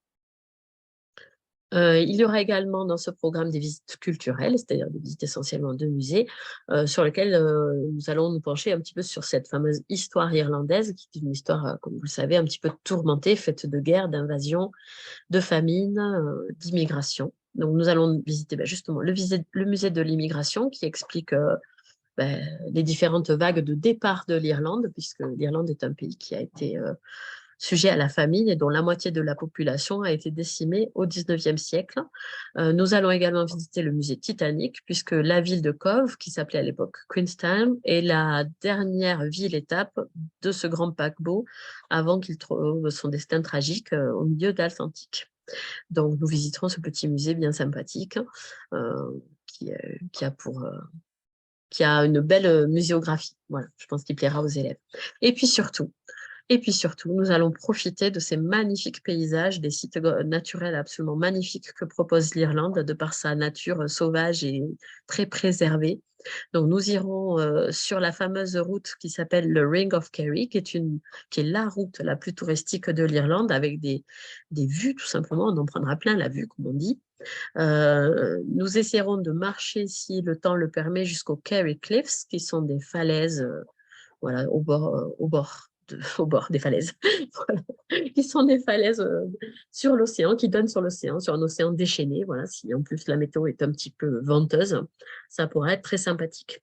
Il y aura également dans ce programme des visites culturelles, c'est-à-dire des visites essentiellement de musées, sur lesquelles nous allons nous pencher un petit peu sur cette fameuse histoire irlandaise, qui est une histoire, comme vous le savez, un petit peu tourmentée, faite de guerres, d'invasions, de famines, d'immigration. Donc nous allons visiter justement le musée de l'immigration qui explique les différentes vagues de départ de l'Irlande, puisque l'Irlande est un pays qui a été sujet à la famine et dont la moitié de la population a été décimée au XIXe siècle. Nous allons également visiter le musée Titanic, puisque la ville de Cobh, qui s'appelait à l'époque Queenstown, est la dernière ville-étape de ce grand paquebot avant qu'il trouve son destin tragique au milieu de l'Atlantique. Donc, nous visiterons ce petit musée bien sympathique qui a une belle muséographie. Voilà, je pense qu'il plaira aux élèves. Et puis surtout, nous allons profiter de ces magnifiques paysages, des sites naturels absolument magnifiques que propose l'Irlande de par sa nature sauvage et très préservée. Donc, nous irons sur la fameuse route qui s'appelle le Ring of Kerry, qui est la route la plus touristique de l'Irlande, avec des vues tout simplement. On en prendra plein la vue, comme on dit. Nous essaierons de marcher, si le temps le permet, jusqu'aux Kerry Cliffs, qui sont des falaises voilà, au bord des falaises, voilà, qui sont des falaises sur l'océan, qui donnent sur l'océan, sur un océan déchaîné. Voilà, si en plus la météo est un petit peu venteuse, ça pourrait être très sympathique.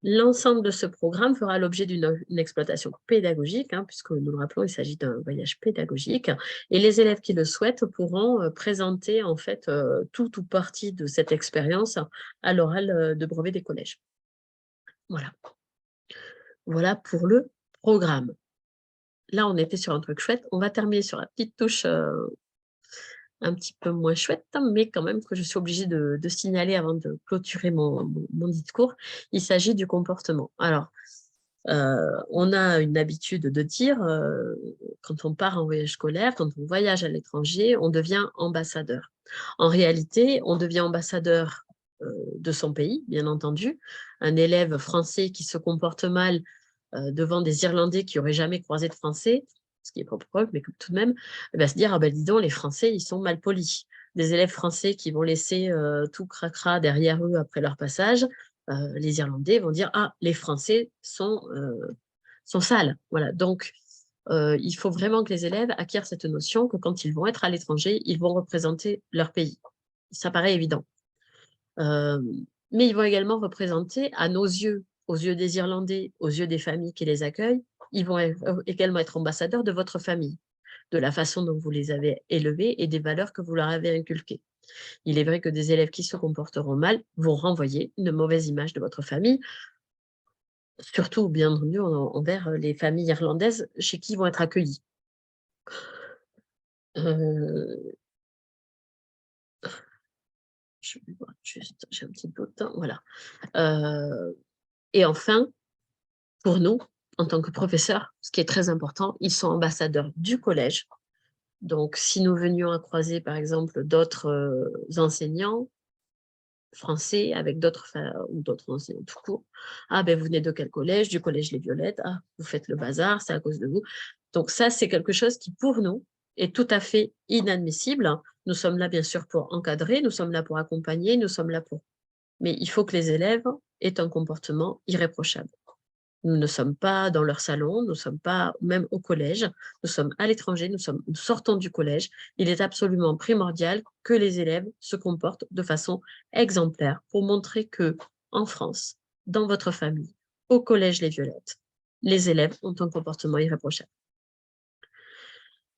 L'ensemble de ce programme fera l'objet d'une exploitation pédagogique, puisque nous le rappelons, il s'agit d'un voyage pédagogique, et les élèves qui le souhaitent pourront présenter en fait tout ou partie de cette expérience à l'oral de brevet des collèges. Voilà. Voilà pour le programme. Là, on était sur un truc chouette. On va terminer sur la petite touche un petit peu moins chouette, mais quand même que je suis obligée de signaler avant de clôturer mon discours. Il s'agit du comportement. Alors, on a une habitude de dire, quand on part en voyage scolaire, quand on voyage à l'étranger, on devient ambassadeur. En réalité, on devient ambassadeur de son pays, bien entendu. Un élève français qui se comporte mal devant des Irlandais qui n'auraient jamais croisé de Français, ce qui est pas preuve, mais tout de même, il va se dire, ah ben dis donc, les Français, ils sont mal polis. Des élèves français qui vont laisser tout cracra derrière eux après leur passage, les Irlandais vont dire, ah, les Français sont sales. Voilà. Donc, il faut vraiment que les élèves acquièrent cette notion que quand ils vont être à l'étranger, ils vont représenter leur pays. Ça paraît évident. Mais ils vont également représenter, à nos yeux, aux yeux des Irlandais, aux yeux des familles qui les accueillent, ils vont également être ambassadeurs de votre famille, de la façon dont vous les avez élevés et des valeurs que vous leur avez inculquées. Il est vrai que des élèves qui se comporteront mal vont renvoyer une mauvaise image de votre famille, surtout, bien entendu, envers les familles irlandaises chez qui ils vont être accueillis. Je vais voir juste, j'ai un petit peu de temps, voilà. Et enfin, pour nous, en tant que professeurs, ce qui est très important, ils sont ambassadeurs du collège. Donc, si nous venions à croiser, par exemple, d'autres enseignants français avec d'autres ou d'autres enseignants tout court, ah ben vous venez de quel collège? Du collège Les Violettes. Ah, vous faites le bazar, c'est à cause de vous. Donc ça, c'est quelque chose qui, pour nous, est tout à fait inadmissible. Nous sommes là, bien sûr, pour encadrer, nous sommes là pour accompagner, nous sommes là pour... Mais il faut que les élèves aient un comportement irréprochable. Nous ne sommes pas dans leur salon, nous ne sommes pas même au collège, nous sommes à l'étranger, nous sortons du collège. Il est absolument primordial que les élèves se comportent de façon exemplaire pour montrer que, en France, dans votre famille, au collège Les Violettes, les élèves ont un comportement irréprochable.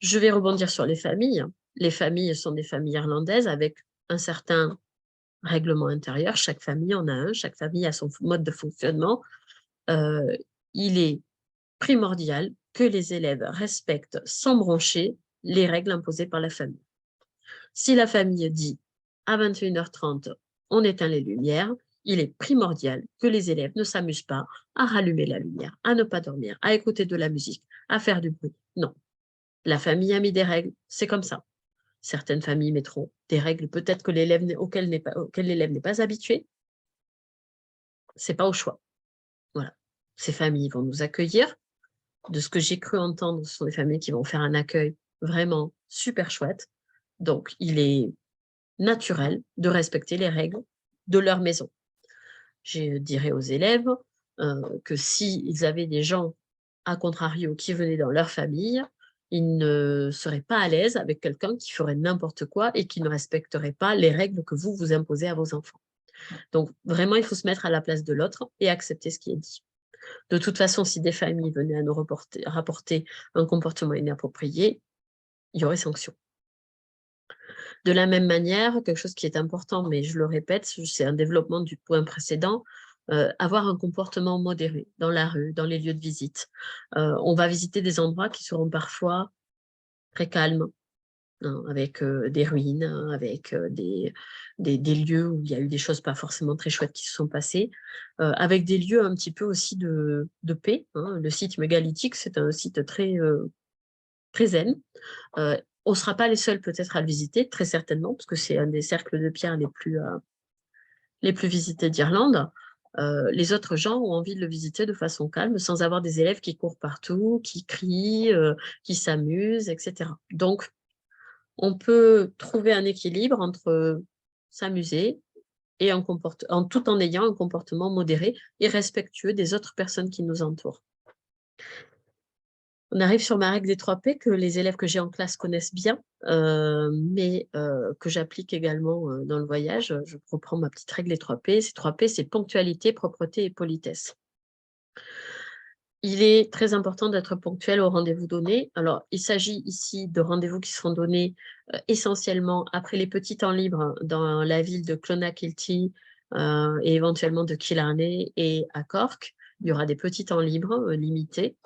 Je vais rebondir sur les familles. Les familles sont des familles irlandaises avec un certain règlement intérieur. Chaque famille en a un, chaque famille a son mode de fonctionnement. Il est primordial que les élèves respectent sans broncher les règles imposées par la famille. Si la famille dit à 21h30, on éteint les lumières, il est primordial que les élèves ne s'amusent pas à rallumer la lumière, à ne pas dormir, à écouter de la musique, à faire du bruit. Non. La famille a mis des règles, c'est comme ça. Certaines familles mettront des règles peut-être que auxquelles l'élève n'est pas habitué. C'est pas au choix. Voilà. Ces familles vont nous accueillir. De ce que j'ai cru entendre, ce sont des familles qui vont faire un accueil vraiment super chouette. Donc, il est naturel de respecter les règles de leur maison. Je dirais aux élèves que s'ils avaient des gens, à contrario, qui venaient dans leur famille, ils ne seraient pas à l'aise avec quelqu'un qui ferait n'importe quoi et qui ne respecterait pas les règles que vous imposez à vos enfants. Donc, vraiment, il faut se mettre à la place de l'autre et accepter ce qui est dit. De toute façon, si des familles venaient à nous rapporter un comportement inapproprié, il y aurait sanction. De la même manière, quelque chose qui est important, mais je le répète, c'est un développement du point précédent, avoir un comportement modéré dans la rue, dans les lieux de visite. On va visiter des endroits qui seront parfois très calmes, hein, avec des ruines, hein, avec des lieux où il y a eu des choses pas forcément très chouettes qui se sont passées, avec des lieux un petit peu aussi de paix. Hein. Le site mégalithique, c'est un site très zen. On ne sera pas les seuls peut-être à le visiter, très certainement, parce que c'est un des cercles de pierre les plus visités d'Irlande. Les autres gens ont envie de le visiter de façon calme, sans avoir des élèves qui courent partout, qui crient, qui s'amusent, etc. Donc, on peut trouver un équilibre entre s'amuser et tout en ayant un comportement modéré et respectueux des autres personnes qui nous entourent. On arrive sur ma règle des 3 P que les élèves que j'ai en classe connaissent bien, mais que j'applique également dans le voyage. Je reprends ma petite règle des 3 P. Ces 3 P, c'est ponctualité, propreté et politesse. Il est très important d'être ponctuel aux rendez-vous donnés. Alors, il s'agit ici de rendez-vous qui seront donnés essentiellement après les petits temps libres dans la ville de Clonakilty et éventuellement de Killarney et à Cork. Il y aura des petits temps libres limités.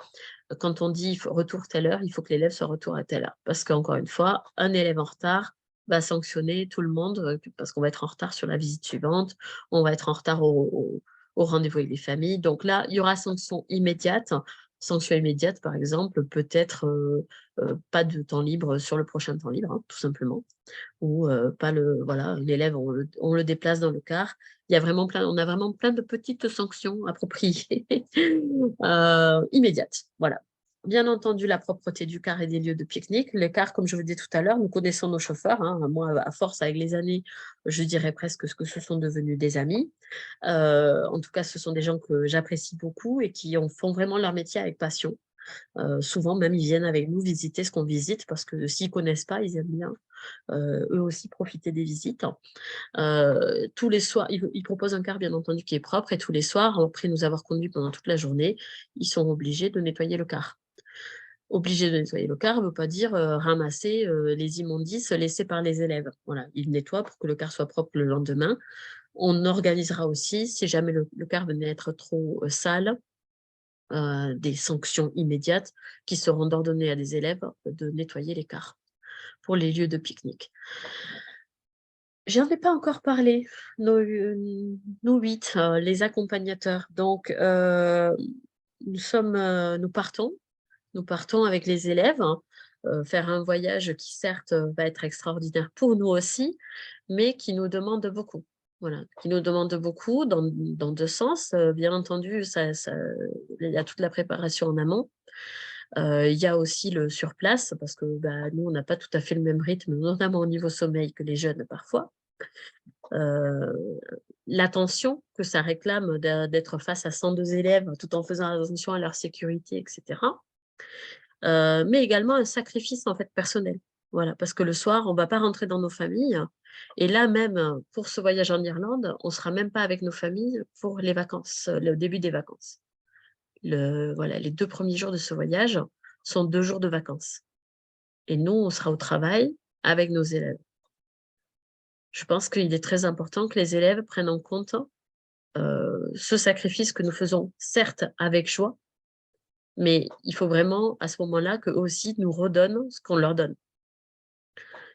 Quand on dit retour telle heure, il faut que l'élève soit retour à telle heure. Parce qu'encore une fois, un élève en retard va sanctionner tout le monde parce qu'on va être en retard sur la visite suivante, on va être en retard au rendez-vous avec les familles. Donc là, il y aura sanction immédiate. Sanction immédiate, par exemple, peut-être pas de temps libre sur le prochain temps libre, hein, tout simplement. Ou pas voilà, l'élève, on le déplace dans le car. On a vraiment plein de petites sanctions appropriées immédiates. Voilà. Bien entendu, la propreté du car et des lieux de pique-nique. Les cars, comme je vous disais tout à l'heure, nous connaissons nos chauffeurs. Hein. Moi, à force, avec les années, je dirais presque que ce sont devenus des amis. En tout cas, ce sont des gens que j'apprécie beaucoup et qui font vraiment leur métier avec passion. Souvent, même, ils viennent avec nous visiter ce qu'on visite parce que s'ils ne connaissent pas, ils aiment bien eux aussi profiter des visites. Tous les soirs, ils proposent un car, bien entendu, qui est propre et tous les soirs, après nous avoir conduits pendant toute la journée, ils sont obligés de nettoyer le car. Obligés de nettoyer le car ne veut pas dire ramasser les immondices laissés par les élèves. Voilà, ils nettoient pour que le car soit propre le lendemain. On organisera aussi, si jamais le car venait être trop sale, des sanctions immédiates qui seront ordonnées à des élèves de nettoyer les cars pour les lieux de pique-nique. J'en ai pas encore parlé, nous 8, les accompagnateurs. Donc, nous partons avec les élèves, hein, faire un voyage qui certes va être extraordinaire pour nous aussi, mais qui nous demande beaucoup. Voilà, qui nous demande beaucoup dans 2 sens. Bien entendu, il y a toute la préparation en amont. Il y a aussi le surplace, parce que bah, nous, on n'a pas tout à fait le même rythme, notamment au niveau sommeil que les jeunes parfois. Euh, L'attention que ça réclame d'être face à 102 élèves tout en faisant attention à leur sécurité, etc. Mais également un sacrifice en fait personnel. Voilà, parce que le soir, on ne va pas rentrer dans nos familles. Et là même, pour ce voyage en Irlande, on ne sera même pas avec nos familles pour les vacances, le début des vacances. Voilà, les 2 premiers jours de ce voyage sont 2 jours de vacances. Et nous, on sera au travail avec nos élèves. Je pense qu'il est très important que les élèves prennent en compte ce sacrifice que nous faisons, certes avec joie, mais il faut vraiment à ce moment-là qu'eux aussi nous redonnent ce qu'on leur donne.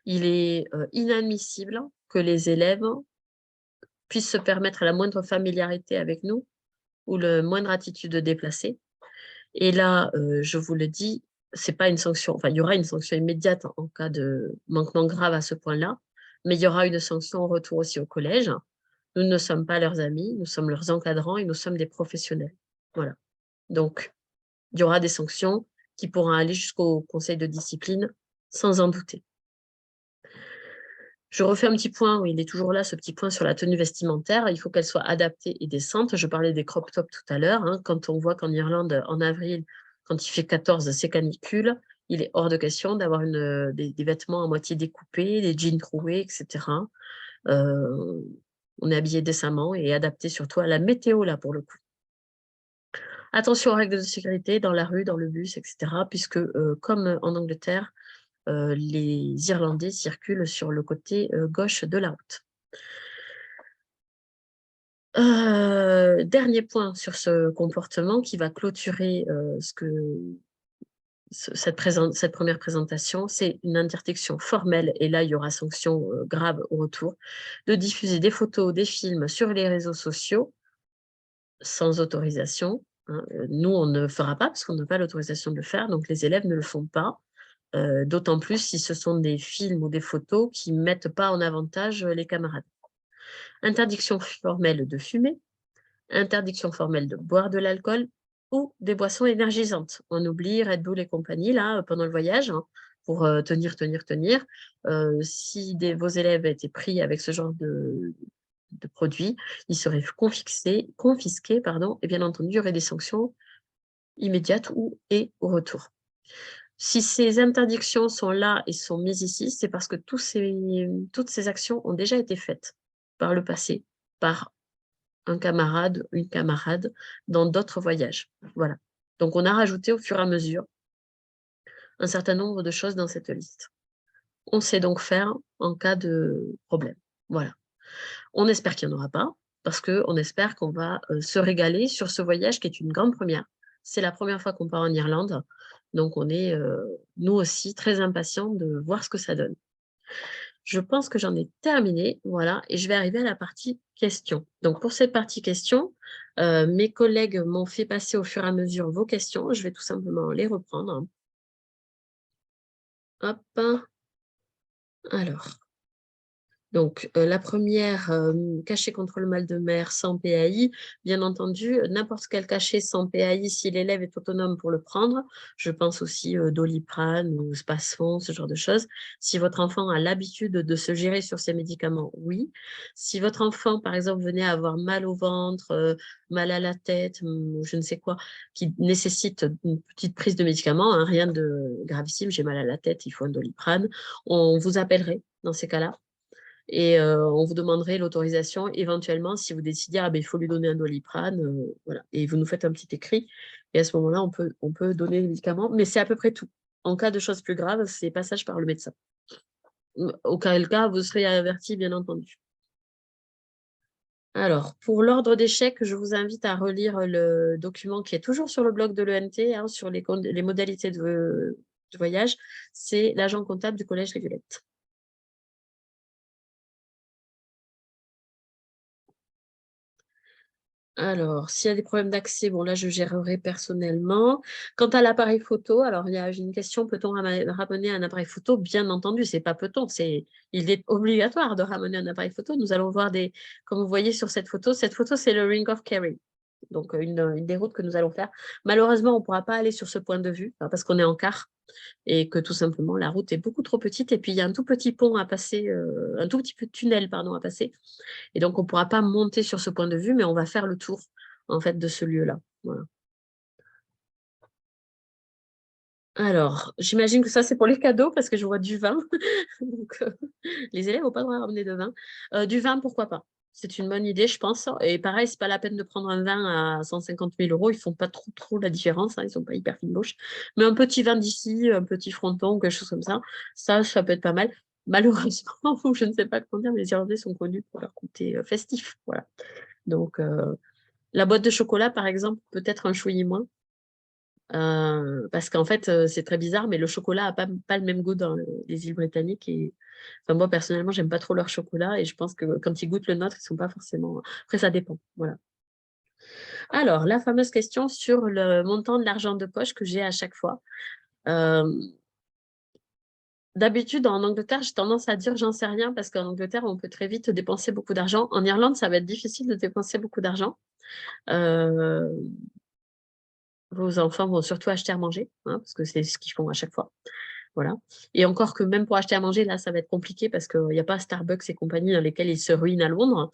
Il est inadmissible que les élèves puissent se permettre la moindre familiarité avec nous ou la moindre attitude déplacée. Et là, je vous le dis, c'est pas une sanction, enfin, il y aura une sanction immédiate en cas de manquement grave à ce point-là, mais il y aura une sanction au retour aussi au collège. Nous ne sommes pas leurs amis, nous sommes leurs encadrants et nous sommes des professionnels. Voilà. Donc, il y aura des sanctions qui pourront aller jusqu'au conseil de discipline, sans en douter. Je refais un petit point, oui, il est toujours là, ce petit point sur la tenue vestimentaire. Il faut qu'elle soit adaptée et décente. Je parlais des crop tops tout à l'heure. Quand on voit qu'en Irlande, en avril, quand il fait 14, c'est canicule, il est hors de question d'avoir des vêtements à moitié découpés, des jeans troués, etc. On est habillé décemment et adapté surtout à la météo, là, pour le coup. Attention aux règles de sécurité dans la rue, dans le bus, etc. Puisque, comme en Angleterre, les Irlandais circulent sur le côté gauche de la route. Dernier point sur ce comportement qui va clôturer cette première présentation, c'est une interdiction formelle, et là il y aura sanction grave au retour, de diffuser des photos, des films sur les réseaux sociaux sans autorisation. Nous, on ne fera pas parce qu'on n'a pas l'autorisation de le faire, donc les élèves ne le font pas. D'autant plus si ce sont des films ou des photos qui ne mettent pas en avantage les camarades. Interdiction formelle de fumer, interdiction formelle de boire de l'alcool ou des boissons énergisantes. On oublie Red Bull et compagnie là, pendant le voyage, pour tenir. Si vos élèves étaient pris avec ce genre de produits, ils seraient confisqués, et bien entendu, il y aurait des sanctions immédiates et au retour. Si ces interdictions sont là et sont mises ici, c'est parce que toutes ces actions ont déjà été faites par le passé, par un camarade, une camarade, dans d'autres voyages. Voilà. Donc, on a rajouté au fur et à mesure un certain nombre de choses dans cette liste. On sait donc faire en cas de problème. Voilà. On espère qu'il n'y en aura pas, parce qu'on espère qu'on va se régaler sur ce voyage qui est une grande première. C'est la première fois qu'on part en Irlande, donc on est, nous aussi, très impatients de voir ce que ça donne. Je pense que j'en ai terminé, voilà, et je vais arriver à la partie questions. Donc pour cette partie questions, mes collègues m'ont fait passer au fur et à mesure vos questions. Je vais tout simplement les reprendre. Hop, alors. Donc, la première, cachet contre le mal de mer sans PAI. Bien entendu, n'importe quel cachet sans PAI, si l'élève est autonome pour le prendre. Je pense aussi Doliprane ou Spasfon, ce genre de choses. Si votre enfant a l'habitude de se gérer sur ces médicaments, oui. Si votre enfant, par exemple, venait à avoir mal au ventre, mal à la tête, je ne sais quoi, qui nécessite une petite prise de médicaments, rien de gravissime, j'ai mal à la tête, il faut un Doliprane, on vous appellerait dans ces cas-là. Et on vous demanderait l'autorisation éventuellement si vous décidez il faut lui donner un Doliprane, voilà. Et vous nous faites un petit écrit. Et à ce moment-là, on peut donner les médicaments. Mais c'est à peu près tout. En cas de choses plus graves, c'est passage par le médecin. Auquel cas, vous serez averti, bien entendu. Alors, pour l'ordre des chèques, je vous invite à relire le document qui est toujours sur le blog de l'ENT, sur les modalités de voyage. C'est l'agent comptable du Collège Réguelette. Alors, s'il y a des problèmes d'accès, bon là, je gérerai personnellement. Quant à l'appareil photo, alors j'ai une question, peut-on ramener un appareil photo? Bien entendu, c'est pas peut-on, il est obligatoire de ramener un appareil photo. Nous allons voir comme vous voyez sur cette photo c'est le Ring of Kerry. donc une des routes que nous allons faire. Malheureusement, on ne pourra pas aller sur ce point de vue parce qu'on est en car et que tout simplement, la route est beaucoup trop petite. Et puis, il y a un tout petit pont à passer, un tout petit peu de tunnel, pardon, à passer. Et donc, on ne pourra pas monter sur ce point de vue, mais on va faire le tour, en fait, de ce lieu-là. Voilà. Alors, j'imagine que ça, c'est pour les cadeaux parce que je vois du vin. Donc, les élèves n'ont pas le droit de ramener de vin. Du vin, pourquoi pas? C'est une bonne idée, je pense. Et pareil, c'est pas la peine de prendre un vin à 150 000 euros. Ils font pas trop la différence, hein. Ils sont pas hyper fine-bouche. Mais un petit vin d'ici, un petit fronton, quelque chose comme ça peut être pas mal. Malheureusement, ou je ne sais pas comment dire, mais les Irlandais sont connus pour leur côté festif. Voilà. Donc, la boîte de chocolat, par exemple, peut-être un chouïa moins. Parce qu'en fait, c'est très bizarre, mais le chocolat n'a pas le même goût dans les îles britanniques. Et enfin, moi, personnellement, j'aime pas trop leur chocolat et je pense que quand ils goûtent le nôtre, ils sont pas forcément. Après, ça dépend. Voilà. Alors, la fameuse question sur le montant de l'argent de poche que j'ai à chaque fois. Euh, D'habitude, en Angleterre, j'ai tendance à dire j'en sais rien parce qu'en Angleterre, on peut très vite dépenser beaucoup d'argent. En Irlande, ça va être difficile de dépenser beaucoup d'argent. Euh, Vos enfants vont surtout acheter à manger, hein, parce que c'est ce qu'ils font à chaque fois. Voilà. Et encore que même pour acheter à manger, là, ça va être compliqué parce qu'il n'y a pas Starbucks et compagnie dans lesquels ils se ruinent à Londres.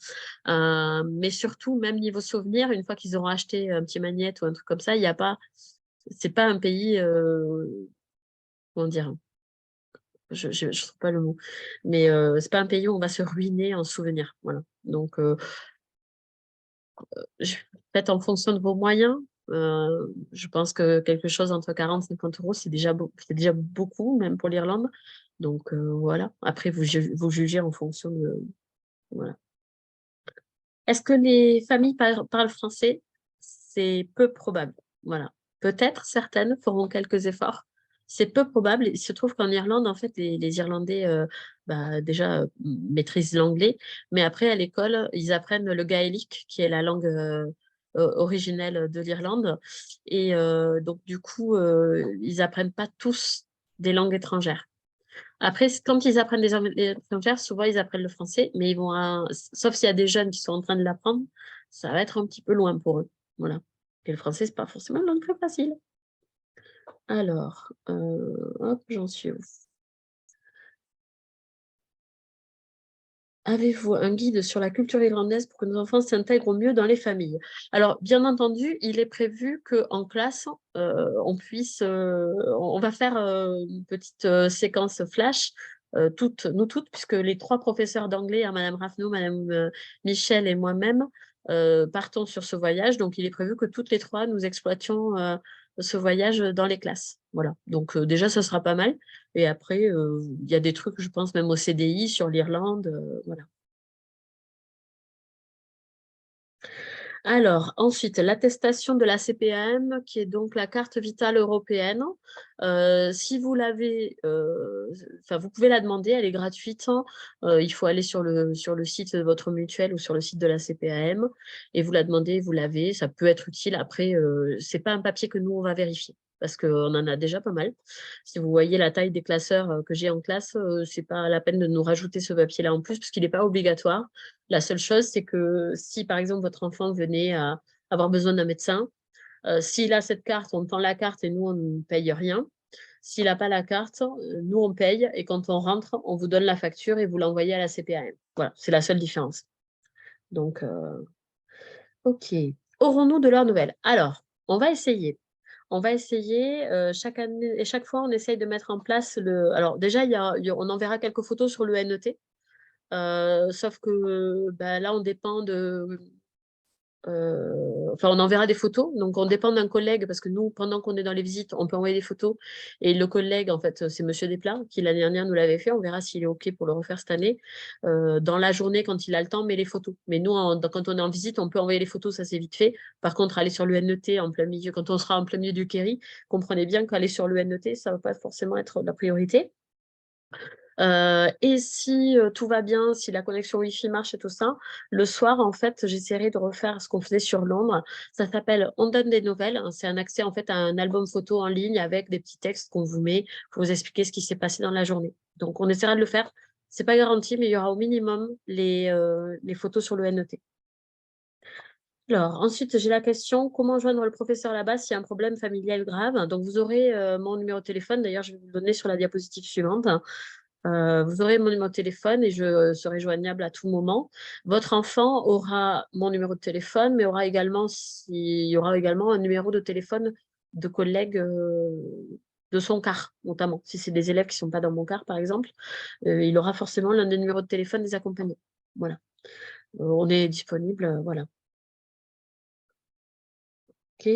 Mais surtout, même niveau souvenir, une fois qu'ils auront acheté un petit magnète ou un truc comme ça, il n'y a pas. C'est pas un pays. Comment dire? Je ne trouve pas le mot. Mais c'est pas un pays où on va se ruiner en souvenir. Voilà. Donc, faites en fonction de vos moyens. Je pense que quelque chose entre 40 et 50 euros, c'est déjà beaucoup, même pour l'Irlande. Donc voilà. Après, vous jugez en fonction de. Voilà. Est-ce que les familles parlent français? C'est peu probable. Voilà. Peut-être certaines feront quelques efforts. C'est peu probable. Il se trouve qu'en Irlande, en fait, les Irlandais déjà maîtrisent l'anglais, mais après, à l'école, ils apprennent le gaélique, qui est la langue originelle de l'Irlande. Et donc, du coup, ils apprennent pas tous des langues étrangères. Après, quand ils apprennent des langues étrangères, souvent ils apprennent le français, mais ils vont sauf s'il y a des jeunes qui sont en train de l'apprendre, ça va être un petit peu loin pour eux. Voilà. Et le français, c'est pas forcément une langue très facile. Alors, hop, j'en suis où? Avez-vous un guide sur la culture irlandaise pour que nos enfants s'intègrent au mieux dans les familles? Alors, bien entendu, il est prévu qu'en classe, on puisse, on va faire une petite séquence flash, nous toutes, puisque les trois professeurs d'anglais, hein, Madame Raffneau, Madame Michel et moi-même, partons sur ce voyage. Donc, il est prévu que toutes les trois, nous exploitions ce voyage dans les classes. Voilà. Donc, déjà, ce sera pas mal. Et après, il y a des trucs, je pense, même au CDI sur l'Irlande. Voilà. Alors, ensuite, l'attestation de la CPAM, qui est donc la carte vitale européenne. Si vous l'avez, enfin, vous pouvez la demander, elle est gratuite, hein. Il faut aller sur le site de votre mutuelle ou sur le site de la CPAM et vous la demandez, vous l'avez. Ça peut être utile. Après, c'est pas un papier que nous, on va vérifier parce qu'on en a déjà pas mal. Si vous voyez la taille des classeurs que j'ai en classe, c'est pas la peine de nous rajouter ce papier-là en plus parce qu'il n'est pas obligatoire. La seule chose, c'est que si, par exemple, votre enfant venait à avoir besoin d'un médecin, s'il a cette carte, on tend la carte et nous, on ne paye rien. S'il n'a pas la carte, nous, on paye et quand on rentre, on vous donne la facture et vous l'envoyez à la CPAM. Voilà, c'est la seule différence. Donc, OK. Aurons-nous de leurs nouvelles? Alors, on va essayer. On va essayer chaque année et chaque fois, on essaye de mettre en place le. Alors, déjà, on enverra quelques photos sur le NET. Sauf que là, on dépend de. Enfin, on enverra des photos. Donc, on dépend d'un collègue parce que nous, pendant qu'on est dans les visites, on peut envoyer des photos. Et le collègue, en fait, c'est Monsieur Desplat qui l'année dernière nous l'avait fait. On verra s'il est OK pour le refaire cette année. Dans la journée, quand il a le temps, mais les photos. Mais nous, quand on est en visite, on peut envoyer les photos, ça c'est vite fait. Par contre, aller sur le NET en plein milieu, quand on sera en plein milieu du Kerry, comprenez bien qu'aller sur le NET, ça ne va pas forcément être la priorité. Et si tout va bien, si la connexion Wi-Fi marche et tout ça, le soir, en fait, j'essaierai de refaire ce qu'on faisait sur Londres. Ça s'appelle On donne des nouvelles. C'est un accès en fait à un album photo en ligne avec des petits textes qu'on vous met pour vous expliquer ce qui s'est passé dans la journée. Donc, on essaiera de le faire. C'est pas garanti, mais il y aura au minimum les photos sur le NET. Alors, ensuite, j'ai la question, comment joindre le professeur là-bas s'il y a un problème familial grave? Donc, vous aurez mon numéro de téléphone. D'ailleurs, je vais vous le donner sur la diapositive suivante. Vous aurez mon numéro de téléphone et je serai joignable à tout moment. Votre enfant aura mon numéro de téléphone, mais il y aura également un numéro de téléphone de collègues de son quart, notamment. Si c'est des élèves qui ne sont pas dans mon quart, par exemple, il aura forcément l'un des numéros de téléphone des accompagnants. Voilà. On est disponible, voilà. OK.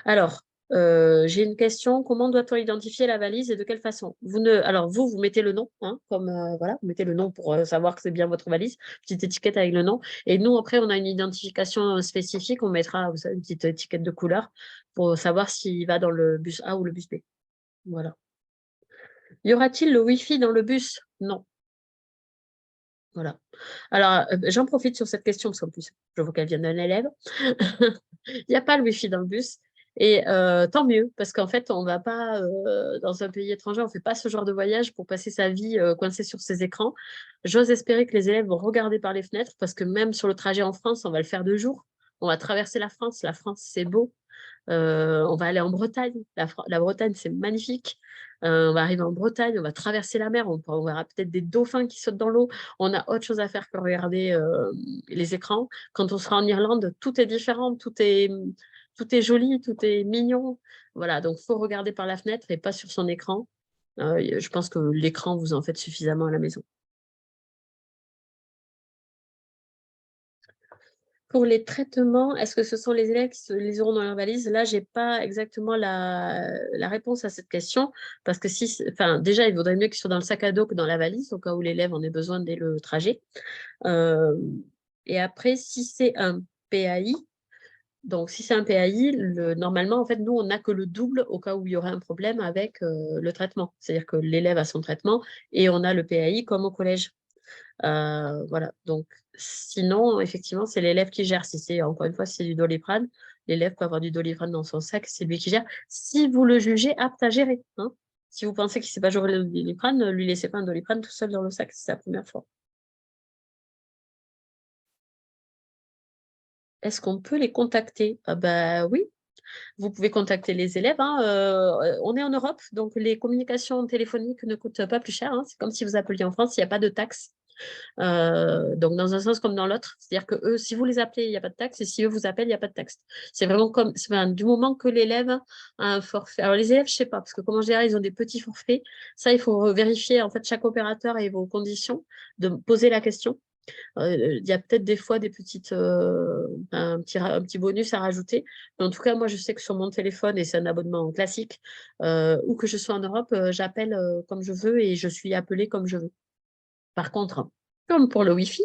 Alors, j'ai une question. Comment doit-on identifier la valise et de quelle façon? Alors, vous mettez le nom, hein, comme voilà, vous mettez le nom pour savoir que c'est bien votre valise, petite étiquette avec le nom. Et nous, après, on a une identification spécifique. On mettra, vous savez, une petite étiquette de couleur pour savoir s'il va dans le bus A ou le bus B. Voilà. Y aura-t-il le Wi-Fi dans le bus? Non. Voilà. Alors, j'en profite sur cette question parce qu'en plus, je vois qu'elle vient d'un élève. Il n'y a pas le Wi-Fi dans le bus. Et tant mieux, parce qu'en fait, on ne va pas dans un pays étranger, on ne fait pas ce genre de voyage pour passer sa vie coincée sur ses écrans. J'ose espérer que les élèves vont regarder par les fenêtres, parce que même sur le trajet en France, on va le faire 2 jours. On va traverser la France. La France, c'est beau. On va aller en Bretagne. La Bretagne, c'est magnifique. On va arriver en Bretagne, on va traverser la mer, on verra peut-être des dauphins qui sautent dans l'eau. On a autre chose à faire que regarder les écrans. Quand on sera en Irlande, tout est différent, tout est joli, tout est mignon. Voilà, donc il faut regarder par la fenêtre et pas sur son écran. Je pense que l'écran, vous en faites suffisamment à la maison. Pour les traitements, est-ce que ce sont les élèves qui les auront dans leur valise? Là, je n'ai pas exactement la réponse à cette question, parce que déjà, il vaudrait mieux qu'ils soient dans le sac à dos que dans la valise, au cas où l'élève en ait besoin dès le trajet. Et après, si c'est un PAI, donc si c'est un PAI, normalement, en fait, nous, on n'a que le double au cas où il y aurait un problème avec le traitement. C'est-à-dire que l'élève a son traitement et on a le PAI comme au collège. Voilà, donc sinon, effectivement, c'est l'élève qui gère. Si c'est, encore une fois, si c'est du Doliprane, l'élève peut avoir du Doliprane dans son sac, c'est lui qui gère. Si vous le jugez apte à gérer, hein. Si vous pensez qu'il ne sait pas gérer le Doliprane, ne lui laissez pas un Doliprane tout seul dans le sac, c'est la première fois. Est-ce qu'on peut les contacter? Bah oui, vous pouvez contacter les élèves, hein. On est en Europe, donc les communications téléphoniques ne coûtent pas plus cher, hein. C'est comme si vous appeliez en France, il n'y a pas de taxe. Donc, dans un sens comme dans l'autre. C'est-à-dire que eux, si vous les appelez, il n'y a pas de taxe. Et si eux vous appellent, il n'y a pas de taxe. C'est vraiment comme du moment que l'élève a un forfait. Alors, les élèves, je ne sais pas, parce que comme en général, ils ont des petits forfaits. Ça, il faut vérifier, en fait, chaque opérateur et vos conditions, de poser la question. Il y a peut-être des fois un petit bonus à rajouter. Mais en tout cas, moi, je sais que sur mon téléphone, et c'est un abonnement classique, ou que je sois en Europe, j'appelle comme je veux et je suis appelée comme je veux. Par contre, comme pour le Wi-Fi,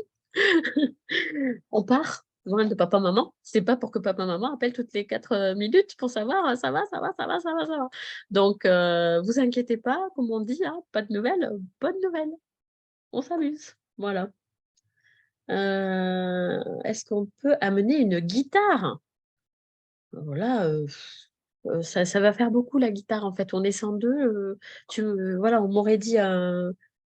on part loin de papa-maman. C'est pas pour que papa-maman appelle toutes les 4 minutes pour savoir ça va, ça va, ça va, ça va, ça va. Donc, vous inquiétez pas, comme on dit, hein, pas de nouvelles, bonne nouvelle. On s'amuse. Voilà. Est-ce qu'on peut amener une guitare? Voilà, ça va faire beaucoup la guitare en fait. On est 102. Voilà, on m'aurait dit un-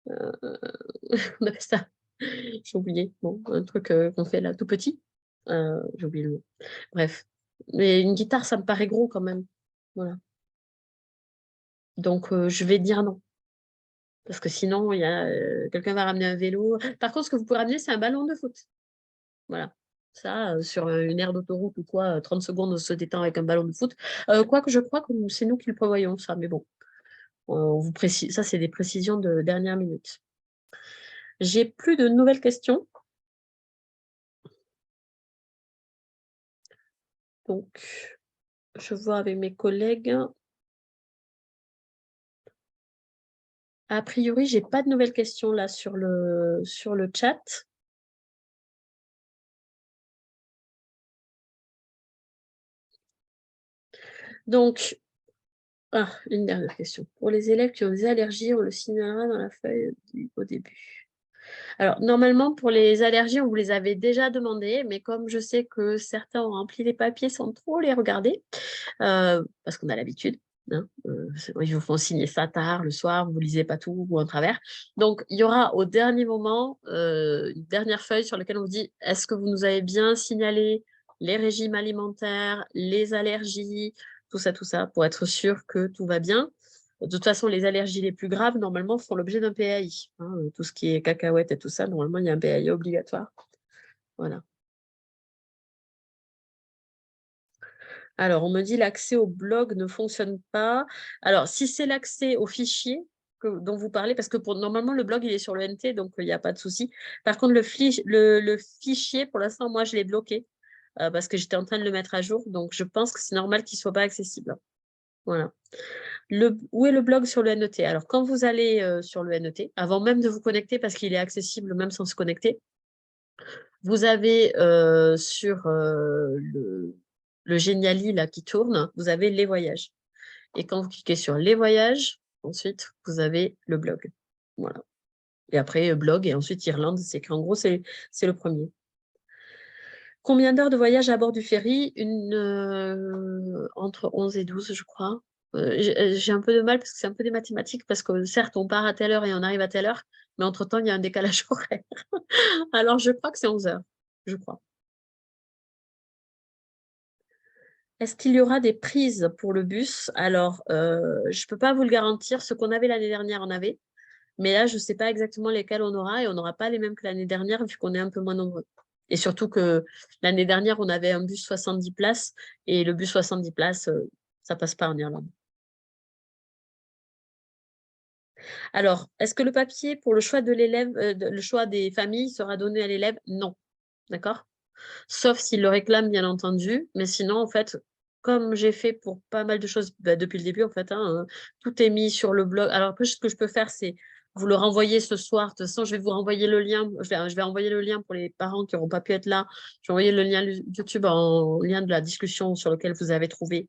on appelle ça. J'ai oublié. Bon, un truc qu'on fait là tout petit. J'ai oublié le mot. Bref. Mais une guitare, ça me paraît gros quand même. Voilà. Donc, je vais dire non. Parce que sinon, quelqu'un va ramener un vélo. Par contre, ce que vous pouvez ramener, c'est un ballon de foot. Voilà. Ça, sur une aire d'autoroute ou quoi, 30 secondes, on se détend avec un ballon de foot. Quoique, je crois que c'est nous qui le prévoyons, ça. Mais bon, on vous précise. Ça, c'est des précisions de dernière minute. J'ai plus de nouvelles questions. Donc, je vois avec mes collègues. A priori, j'ai pas de nouvelles questions là sur le chat. Donc, une dernière question. Pour les élèves qui ont des allergies, on le signalera dans la feuille au début. Alors, normalement, pour les allergies, on vous les avait déjà demandées, mais comme je sais que certains ont rempli les papiers sans trop les regarder, parce qu'on a l'habitude, hein. Ils vous font signer ça tard, le soir, vous ne lisez pas tout ou en travers. Donc, il y aura au dernier moment une dernière feuille sur laquelle on vous dit, est-ce que vous nous avez bien signalé les régimes alimentaires, les allergies, tout ça, pour être sûr que tout va bien. De toute façon, les allergies les plus graves, normalement, font l'objet d'un PAI, hein. Tout ce qui est cacahuètes et tout ça, normalement, il y a un PAI obligatoire. Voilà. Alors, on me dit l'accès au blog ne fonctionne pas. Alors, si c'est l'accès au fichier dont vous parlez, parce que normalement, le blog, il est sur le NT, donc il n'y a pas de souci. Par contre, le fichier, pour l'instant, moi, je l'ai bloqué parce que j'étais en train de le mettre à jour. Donc, je pense que c'est normal qu'il ne soit pas accessible. Voilà. Où est le blog sur le NET? Alors, quand vous allez sur le NET, avant même de vous connecter, parce qu'il est accessible même sans se connecter, vous avez sur le Geniali là, qui tourne, vous avez les voyages. Et quand vous cliquez sur les voyages, ensuite, vous avez le blog. Voilà. Et après, blog, et ensuite Irlande, c'est qu'en gros, c'est le premier. Combien d'heures de voyage à bord du ferry? Entre 11 et 12, je crois. J'ai un peu de mal parce que c'est un peu des mathématiques, parce que certes, on part à telle heure et on arrive à telle heure, mais entre-temps, il y a un décalage horaire. Alors, je crois que c'est 11 heures, je crois. Est-ce qu'il y aura des prises pour le bus? Alors, je ne peux pas vous le garantir. Ce qu'on avait l'année dernière, on avait. Mais là, je ne sais pas exactement lesquels on aura et on n'aura pas les mêmes que l'année dernière vu qu'on est un peu moins nombreux. Et surtout que l'année dernière, on avait un bus 70 places et le bus 70 places, ça passe pas en Irlande. Alors, est-ce que le papier pour le choix de l'élève, le choix des familles sera donné à l'élève? Non. D'accord? Sauf s'il le réclame, bien entendu. Mais sinon, en fait, comme j'ai fait pour pas mal de choses depuis le début, en fait, hein, tout est mis sur le blog. Alors, après, ce que je peux faire, c'est vous le renvoyer ce soir. De toute façon, je vais vous renvoyer le lien. Je vais envoyer le lien pour les parents qui n'auront pas pu être là. Je vais envoyer le lien YouTube en lien de la discussion sur lequel vous avez trouvé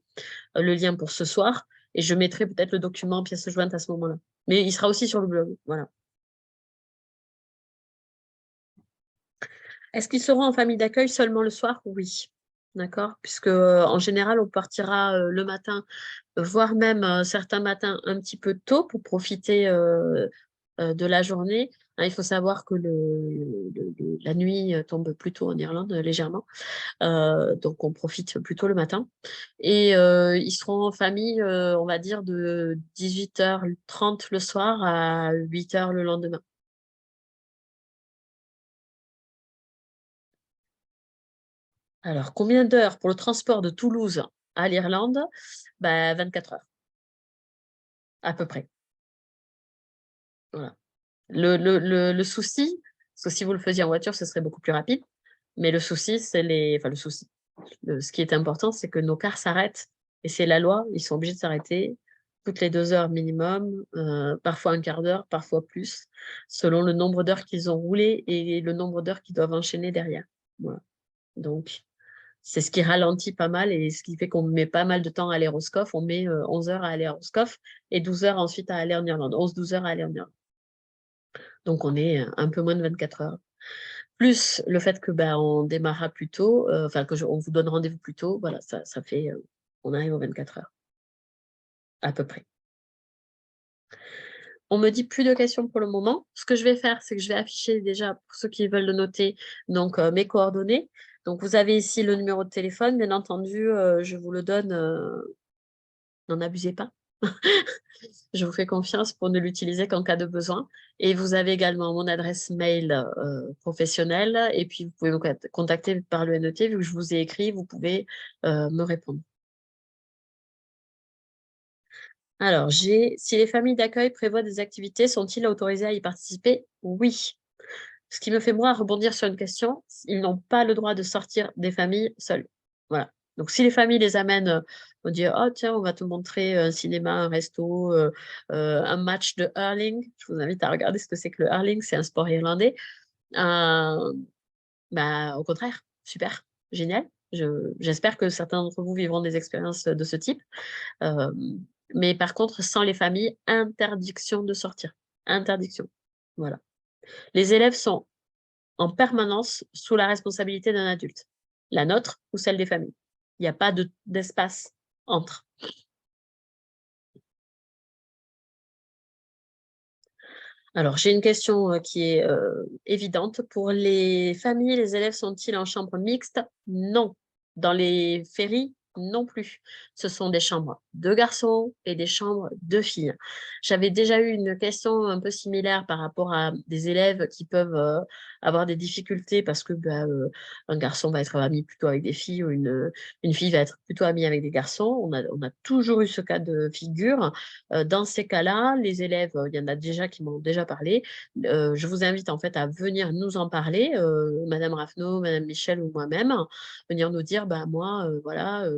le lien pour ce soir. Et je mettrai peut-être le document en pièce jointe à ce moment-là. Mais il sera aussi sur le blog. Voilà. Est-ce qu'ils seront en famille d'accueil seulement le soir? Oui. D'accord? Puisque en général, on partira le matin, voire même certains matins un petit peu tôt pour profiter de la journée. Hein, il faut savoir que la nuit tombe plus tôt en Irlande, légèrement. Donc, on profite plutôt le matin. Et ils seront en famille, on va dire, de 18h30 le soir à 8h le lendemain. Alors, combien d'heures pour le transport de Toulouse à l'Irlande? 24 heures, à peu près. Voilà. Le souci, parce que si vous le faisiez en voiture, ce serait beaucoup plus rapide. Mais le souci, c'est Enfin, le souci. Ce qui est important, c'est que nos cars s'arrêtent. Et c'est la loi, ils sont obligés de s'arrêter toutes les 2 heures minimum, parfois un quart d'heure, parfois plus, selon le nombre d'heures qu'ils ont roulé et le nombre d'heures qu'ils doivent enchaîner derrière. Voilà. Donc, c'est ce qui ralentit pas mal et ce qui fait qu'on met pas mal de temps à aller à Roscoff. On met 11 heures à aller à Roscoff et 12 heures ensuite à aller en Irlande. 11-12 heures à aller en Irlande. Donc, on est un peu moins de 24 heures. Plus le fait que on démarrera plus tôt, enfin, on vous donne rendez-vous plus tôt, voilà, ça fait, on arrive aux 24 heures, à peu près. On me dit plus de questions pour le moment. Ce que je vais faire, c'est que je vais afficher déjà, pour ceux qui veulent le noter, donc mes coordonnées. Donc, vous avez ici le numéro de téléphone. Bien entendu, je vous le donne. N'en abusez pas. Je vous fais confiance pour ne l'utiliser qu'en cas de besoin. Et vous avez également mon adresse mail professionnelle. Et puis, vous pouvez me contacter par le NET. Vu que je vous ai écrit, vous pouvez me répondre. Alors, si les familles d'accueil prévoient des activités, sont-ils autorisés à y participer? Oui. Ce qui me fait, moi, rebondir sur une question, ils n'ont pas le droit de sortir des familles seuls. Voilà. Donc, si les familles les amènent, on dit, oh tiens, on va te montrer un cinéma, un resto, un match de hurling. Je vous invite à regarder ce que c'est que le hurling, c'est un sport irlandais. Au contraire, super, génial. J'espère que certains d'entre vous vivront des expériences de ce type. Euh, mais par contre, sans les familles, interdiction de sortir. Interdiction. Voilà. Les élèves sont en permanence sous la responsabilité d'un adulte, la nôtre ou celle des familles. Il n'y a pas d'espace entre. Alors, j'ai une question qui est évidente. Pour les familles, les élèves sont-ils en chambre mixte? Non. Dans les ferries, non plus. Ce sont des chambres de garçons et des chambres de filles. J'avais déjà eu une question un peu similaire par rapport à des élèves qui peuvent avoir des difficultés parce que un garçon va être ami plutôt avec des filles ou une fille va être plutôt amie avec des garçons. On a toujours eu ce cas de figure. Dans ces cas-là, les élèves, il y en a déjà qui m'ont déjà parlé. Je vous invite en fait à venir nous en parler, Madame Raffneau, Madame Michel ou moi-même, venir nous dire, bah moi, voilà,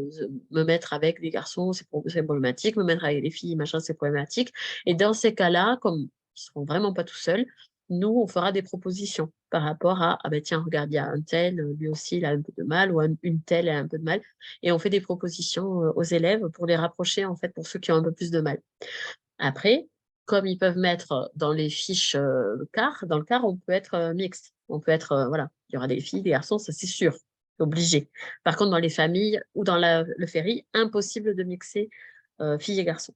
me mettre avec des garçons, c'est problématique, me mettre avec des filles, machin, c'est problématique. Et dans ces cas-là, comme ils ne seront vraiment pas tout seuls, nous, on fera des propositions par rapport à, ah ben tiens, regarde, il y a un tel, lui aussi, il a un peu de mal, ou une telle, elle a un peu de mal. Et on fait des propositions aux élèves pour les rapprocher, en fait, pour ceux qui ont un peu plus de mal. Après, comme ils peuvent mettre dans les fiches car, dans le car, on peut être mixte. On peut être, voilà, il y aura des filles, des garçons, ça c'est sûr, obligé. Par contre, dans les familles ou dans le ferry, impossible de mixer filles et garçons.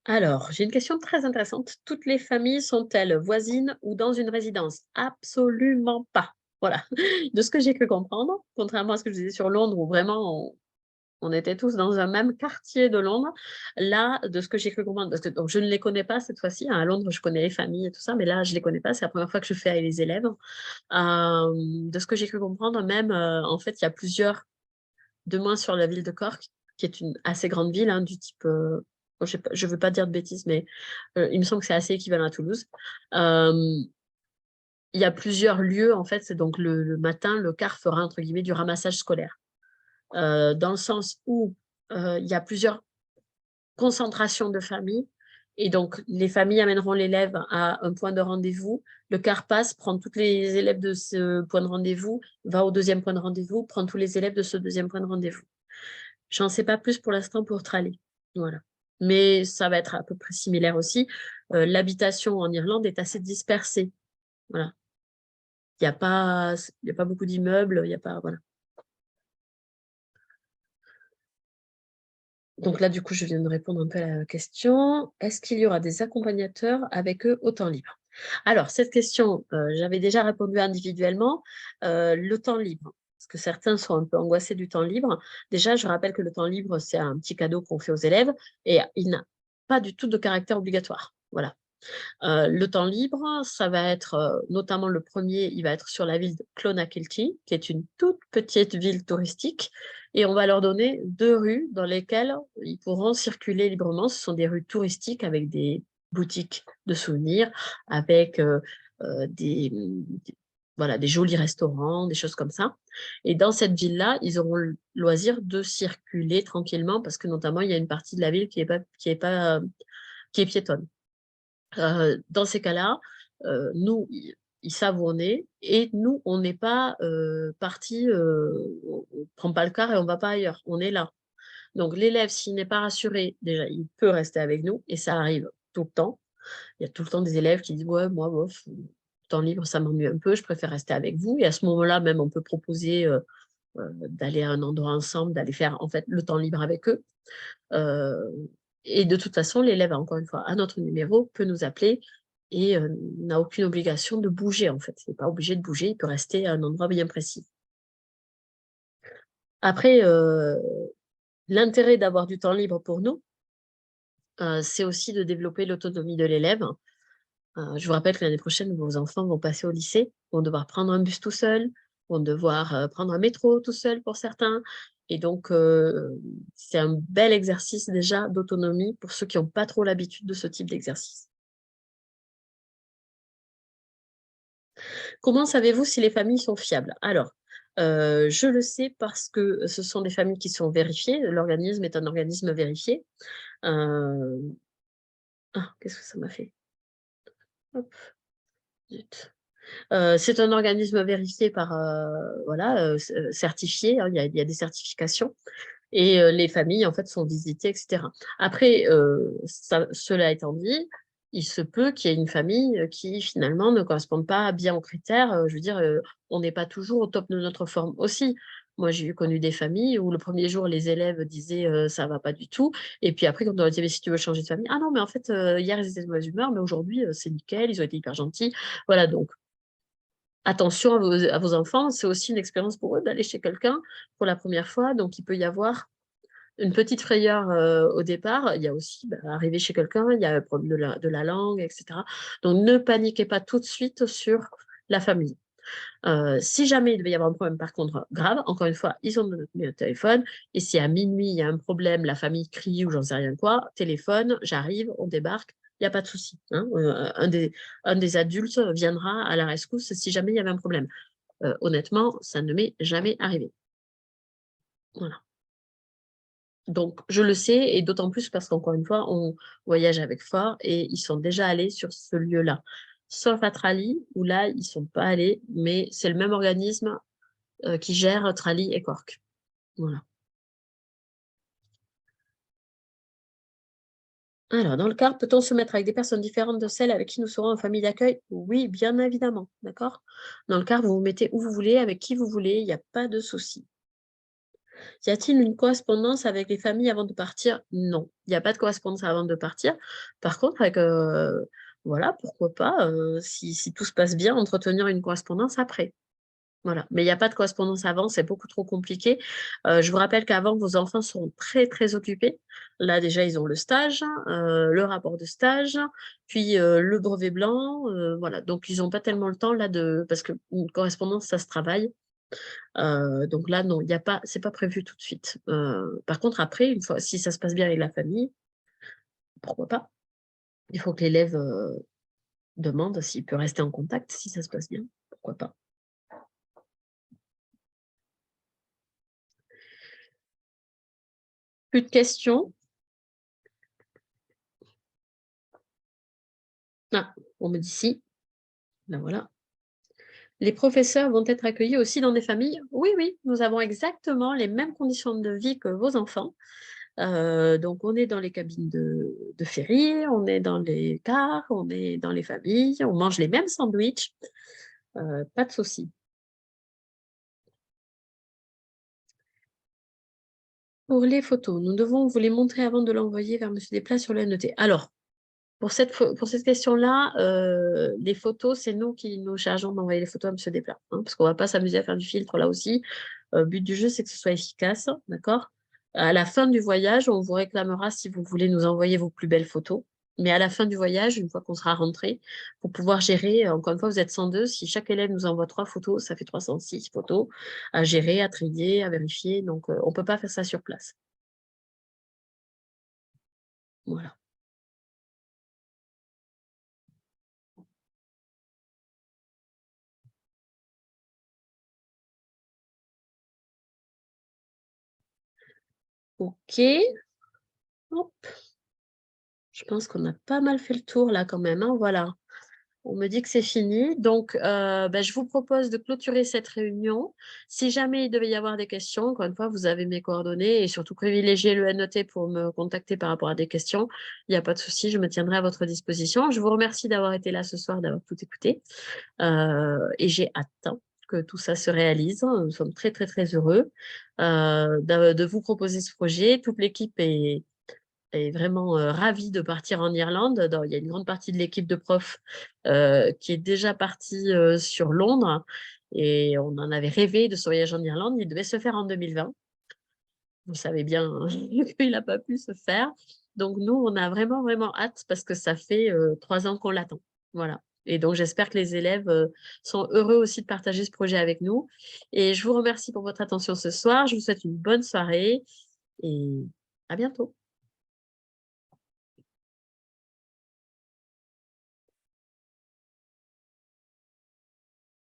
Alors, j'ai une question très intéressante. Toutes les familles sont-elles voisines ou dans une résidence? Absolument pas. Voilà. De ce que j'ai pu comprendre, contrairement à ce que je disais sur Londres, où vraiment on était tous dans un même quartier de Londres. Là, de ce que j'ai cru comprendre, parce que donc, je ne les connais pas cette fois-ci. À Londres, je connais les familles et tout ça, mais là, je ne les connais pas. C'est la première fois que je fais avec les élèves. De ce que j'ai cru comprendre, même, en fait, il y a plusieurs, de moins sur la ville de Cork, qui est une assez grande ville, hein, du type, je ne veux pas dire de bêtises, mais il me semble que c'est assez équivalent à Toulouse. Il y a plusieurs lieux, en fait, c'est donc le matin, le car fera, entre guillemets, du ramassage scolaire. Dans le sens où il y a plusieurs concentrations de familles. Et donc, les familles amèneront l'élève à un point de rendez-vous. Le car passe, prend tous les élèves de ce point de rendez-vous, va au deuxième point de rendez-vous, prend tous les élèves de ce deuxième point de rendez-vous. J'en sais pas plus pour l'instant pour Tralley. Voilà. Mais ça va être à peu près similaire aussi. L'habitation en Irlande est assez dispersée. Voilà. Il n'y a pas beaucoup d'immeubles, il n'y a pas. Voilà. Donc là, du coup, je viens de répondre un peu à la question. Est-ce qu'il y aura des accompagnateurs avec eux au temps libre? Alors, cette question, j'avais déjà répondu individuellement. Le temps libre, parce que certains sont un peu angoissés du temps libre. Déjà, je rappelle que le temps libre, c'est un petit cadeau qu'on fait aux élèves et il n'a pas du tout de caractère obligatoire. Voilà. Le temps libre, ça va être notamment le premier, il va être sur la ville de Clonakilty, qui est une toute petite ville touristique, et on va leur donner 2 rues dans lesquelles ils pourront circuler librement. Ce sont des rues touristiques avec des boutiques de souvenirs, avec voilà, des jolis restaurants, des choses comme ça. Et dans cette ville-là, ils auront le loisir de circuler tranquillement parce que notamment, il y a une partie de la ville qui est piétonne. Dans ces cas-là, nous, ils savent où on est et nous, on n'est pas parti, on ne prend pas le car et on ne va pas ailleurs. On est là. Donc, l'élève, s'il n'est pas rassuré, déjà, il peut rester avec nous et ça arrive tout le temps. Il y a tout le temps des élèves qui disent, ouais, moi, bof, temps libre, ça m'ennuie un peu, je préfère rester avec vous. Et à ce moment-là, même, on peut proposer d'aller à un endroit ensemble, d'aller faire en fait le temps libre avec eux. Euh, et de toute façon, l'élève, encore une fois, à notre numéro, peut nous appeler et n'a aucune obligation de bouger, en fait. Il n'est pas obligé de bouger, il peut rester à un endroit bien précis. Après, l'intérêt d'avoir du temps libre pour nous, c'est aussi de développer l'autonomie de l'élève. Je vous rappelle que l'année prochaine, vos enfants vont passer au lycée, vont devoir prendre un bus tout seul, vont devoir prendre un métro tout seul pour certains. Et donc, c'est un bel exercice déjà d'autonomie pour ceux qui n'ont pas trop l'habitude de ce type d'exercice. Comment savez-vous si les familles sont fiables? Alors, je le sais parce que ce sont des familles qui sont vérifiées. L'organisme est un organisme vérifié. Euh, Ah, qu'est-ce que ça m'a fait? Hop, zut. C'est un organisme vérifié par, voilà, certifié, hein, il y a des certifications, et les familles, en fait, sont visitées, etc. Après, cela étant dit, il se peut qu'il y ait une famille qui, finalement, ne corresponde pas bien aux critères. Je veux dire, on n'est pas toujours au top de notre forme aussi. Moi, j'ai connu des familles où le premier jour, les élèves disaient ça va pas du tout. Et puis après, quand on leur disait mais si tu veux changer de famille, ah non, mais en fait, hier, ils étaient de mauvaise humeur, mais aujourd'hui, c'est nickel, ils ont été hyper gentils. Voilà, donc attention à vos enfants, c'est aussi une expérience pour eux d'aller chez quelqu'un pour la première fois. Donc, il peut y avoir une petite frayeur au départ. Il y a aussi, arriver chez quelqu'un, il y a le problème de la langue, etc. Donc, ne paniquez pas tout de suite sur la famille. Si jamais il devait y avoir un problème, par contre, grave, encore une fois, ils ont notre numéro de téléphone. Et si à minuit, il y a un problème, la famille crie ou j'en sais rien quoi, téléphone, j'arrive, on débarque, il n'y a pas de souci. Hein. Un des adultes viendra à la rescousse si jamais il y avait un problème. Honnêtement, ça ne m'est jamais arrivé. Voilà. Donc, je le sais, et d'autant plus parce qu'encore une fois, on voyage avec Fort et ils sont déjà allés sur ce lieu-là. Sauf à Trali, où là, ils ne sont pas allés, mais c'est le même organisme qui gère Trali et Cork. Voilà. Alors, dans le car, peut-on se mettre avec des personnes différentes de celles avec qui nous serons en famille d'accueil? Oui, bien évidemment, d'accord? Dans le car, vous vous mettez où vous voulez, avec qui vous voulez, il n'y a pas de souci. Y a-t-il une correspondance avec les familles avant de partir? Non, il n'y a pas de correspondance avant de partir. Par contre, voilà, pourquoi pas, si tout se passe bien, entretenir une correspondance après. Voilà, mais il n'y a pas de correspondance avant, c'est beaucoup trop compliqué. Je vous rappelle qu'avant, vos enfants sont très, très occupés. Là, déjà, ils ont le stage, le rapport de stage, puis le brevet blanc. Voilà, donc ils n'ont pas tellement le temps là parce qu'une correspondance, ça se travaille. Donc là, non, il y a pas, c'est pas prévu tout de suite. Par contre, après, une fois, si ça se passe bien avec la famille, pourquoi pas? Il faut que l'élève demande s'il peut rester en contact si ça se passe bien. Pourquoi pas? Plus de questions? Ah, on me dit si. Ben voilà. Les professeurs vont être accueillis aussi dans des familles? Oui, oui, nous avons exactement les mêmes conditions de vie que vos enfants. Donc, on est dans les cabines de ferry, on est dans les cars, on est dans les familles, on mange les mêmes sandwichs. Pas de souci. Pour les photos, nous devons vous les montrer avant de l'envoyer vers Monsieur Desplat sur le NET. Alors, pour cette question-là, les photos, c'est nous qui nous chargeons d'envoyer les photos à Monsieur Desplat, hein, parce qu'on ne va pas s'amuser à faire du filtre là aussi. Le but du jeu, c'est que ce soit efficace, d'accord? À la fin du voyage, on vous réclamera si vous voulez nous envoyer vos plus belles photos. Mais à la fin du voyage, une fois qu'on sera rentré, pour pouvoir gérer, encore une fois, vous êtes 102, si chaque élève nous envoie 3 photos, ça fait 306 photos à gérer, à trier, à vérifier. Donc, on ne peut pas faire ça sur place. Voilà. OK. Hop. Je pense qu'on a pas mal fait le tour là quand même, hein, voilà. On me dit que c'est fini. Donc, je vous propose de clôturer cette réunion. Si jamais il devait y avoir des questions, encore une fois, vous avez mes coordonnées et surtout privilégiez le NET pour me contacter par rapport à des questions. Il n'y a pas de souci, je me tiendrai à votre disposition. Je vous remercie d'avoir été là ce soir, d'avoir tout écouté. Et j'ai hâte, hein, que tout ça se réalise. Nous sommes très, très, très heureux de vous proposer ce projet. Toute l'équipe est vraiment ravie de partir en Irlande. Il y a une grande partie de l'équipe de profs qui est déjà partie sur Londres et on en avait rêvé de ce voyage en Irlande. Il devait se faire en 2020. Vous savez bien qu'il n'a pas pu se faire. Donc nous, on a vraiment, vraiment hâte parce que ça fait 3 ans qu'on l'attend. Voilà. Et donc, j'espère que les élèves sont heureux aussi de partager ce projet avec nous. Et je vous remercie pour votre attention ce soir. Je vous souhaite une bonne soirée et à bientôt.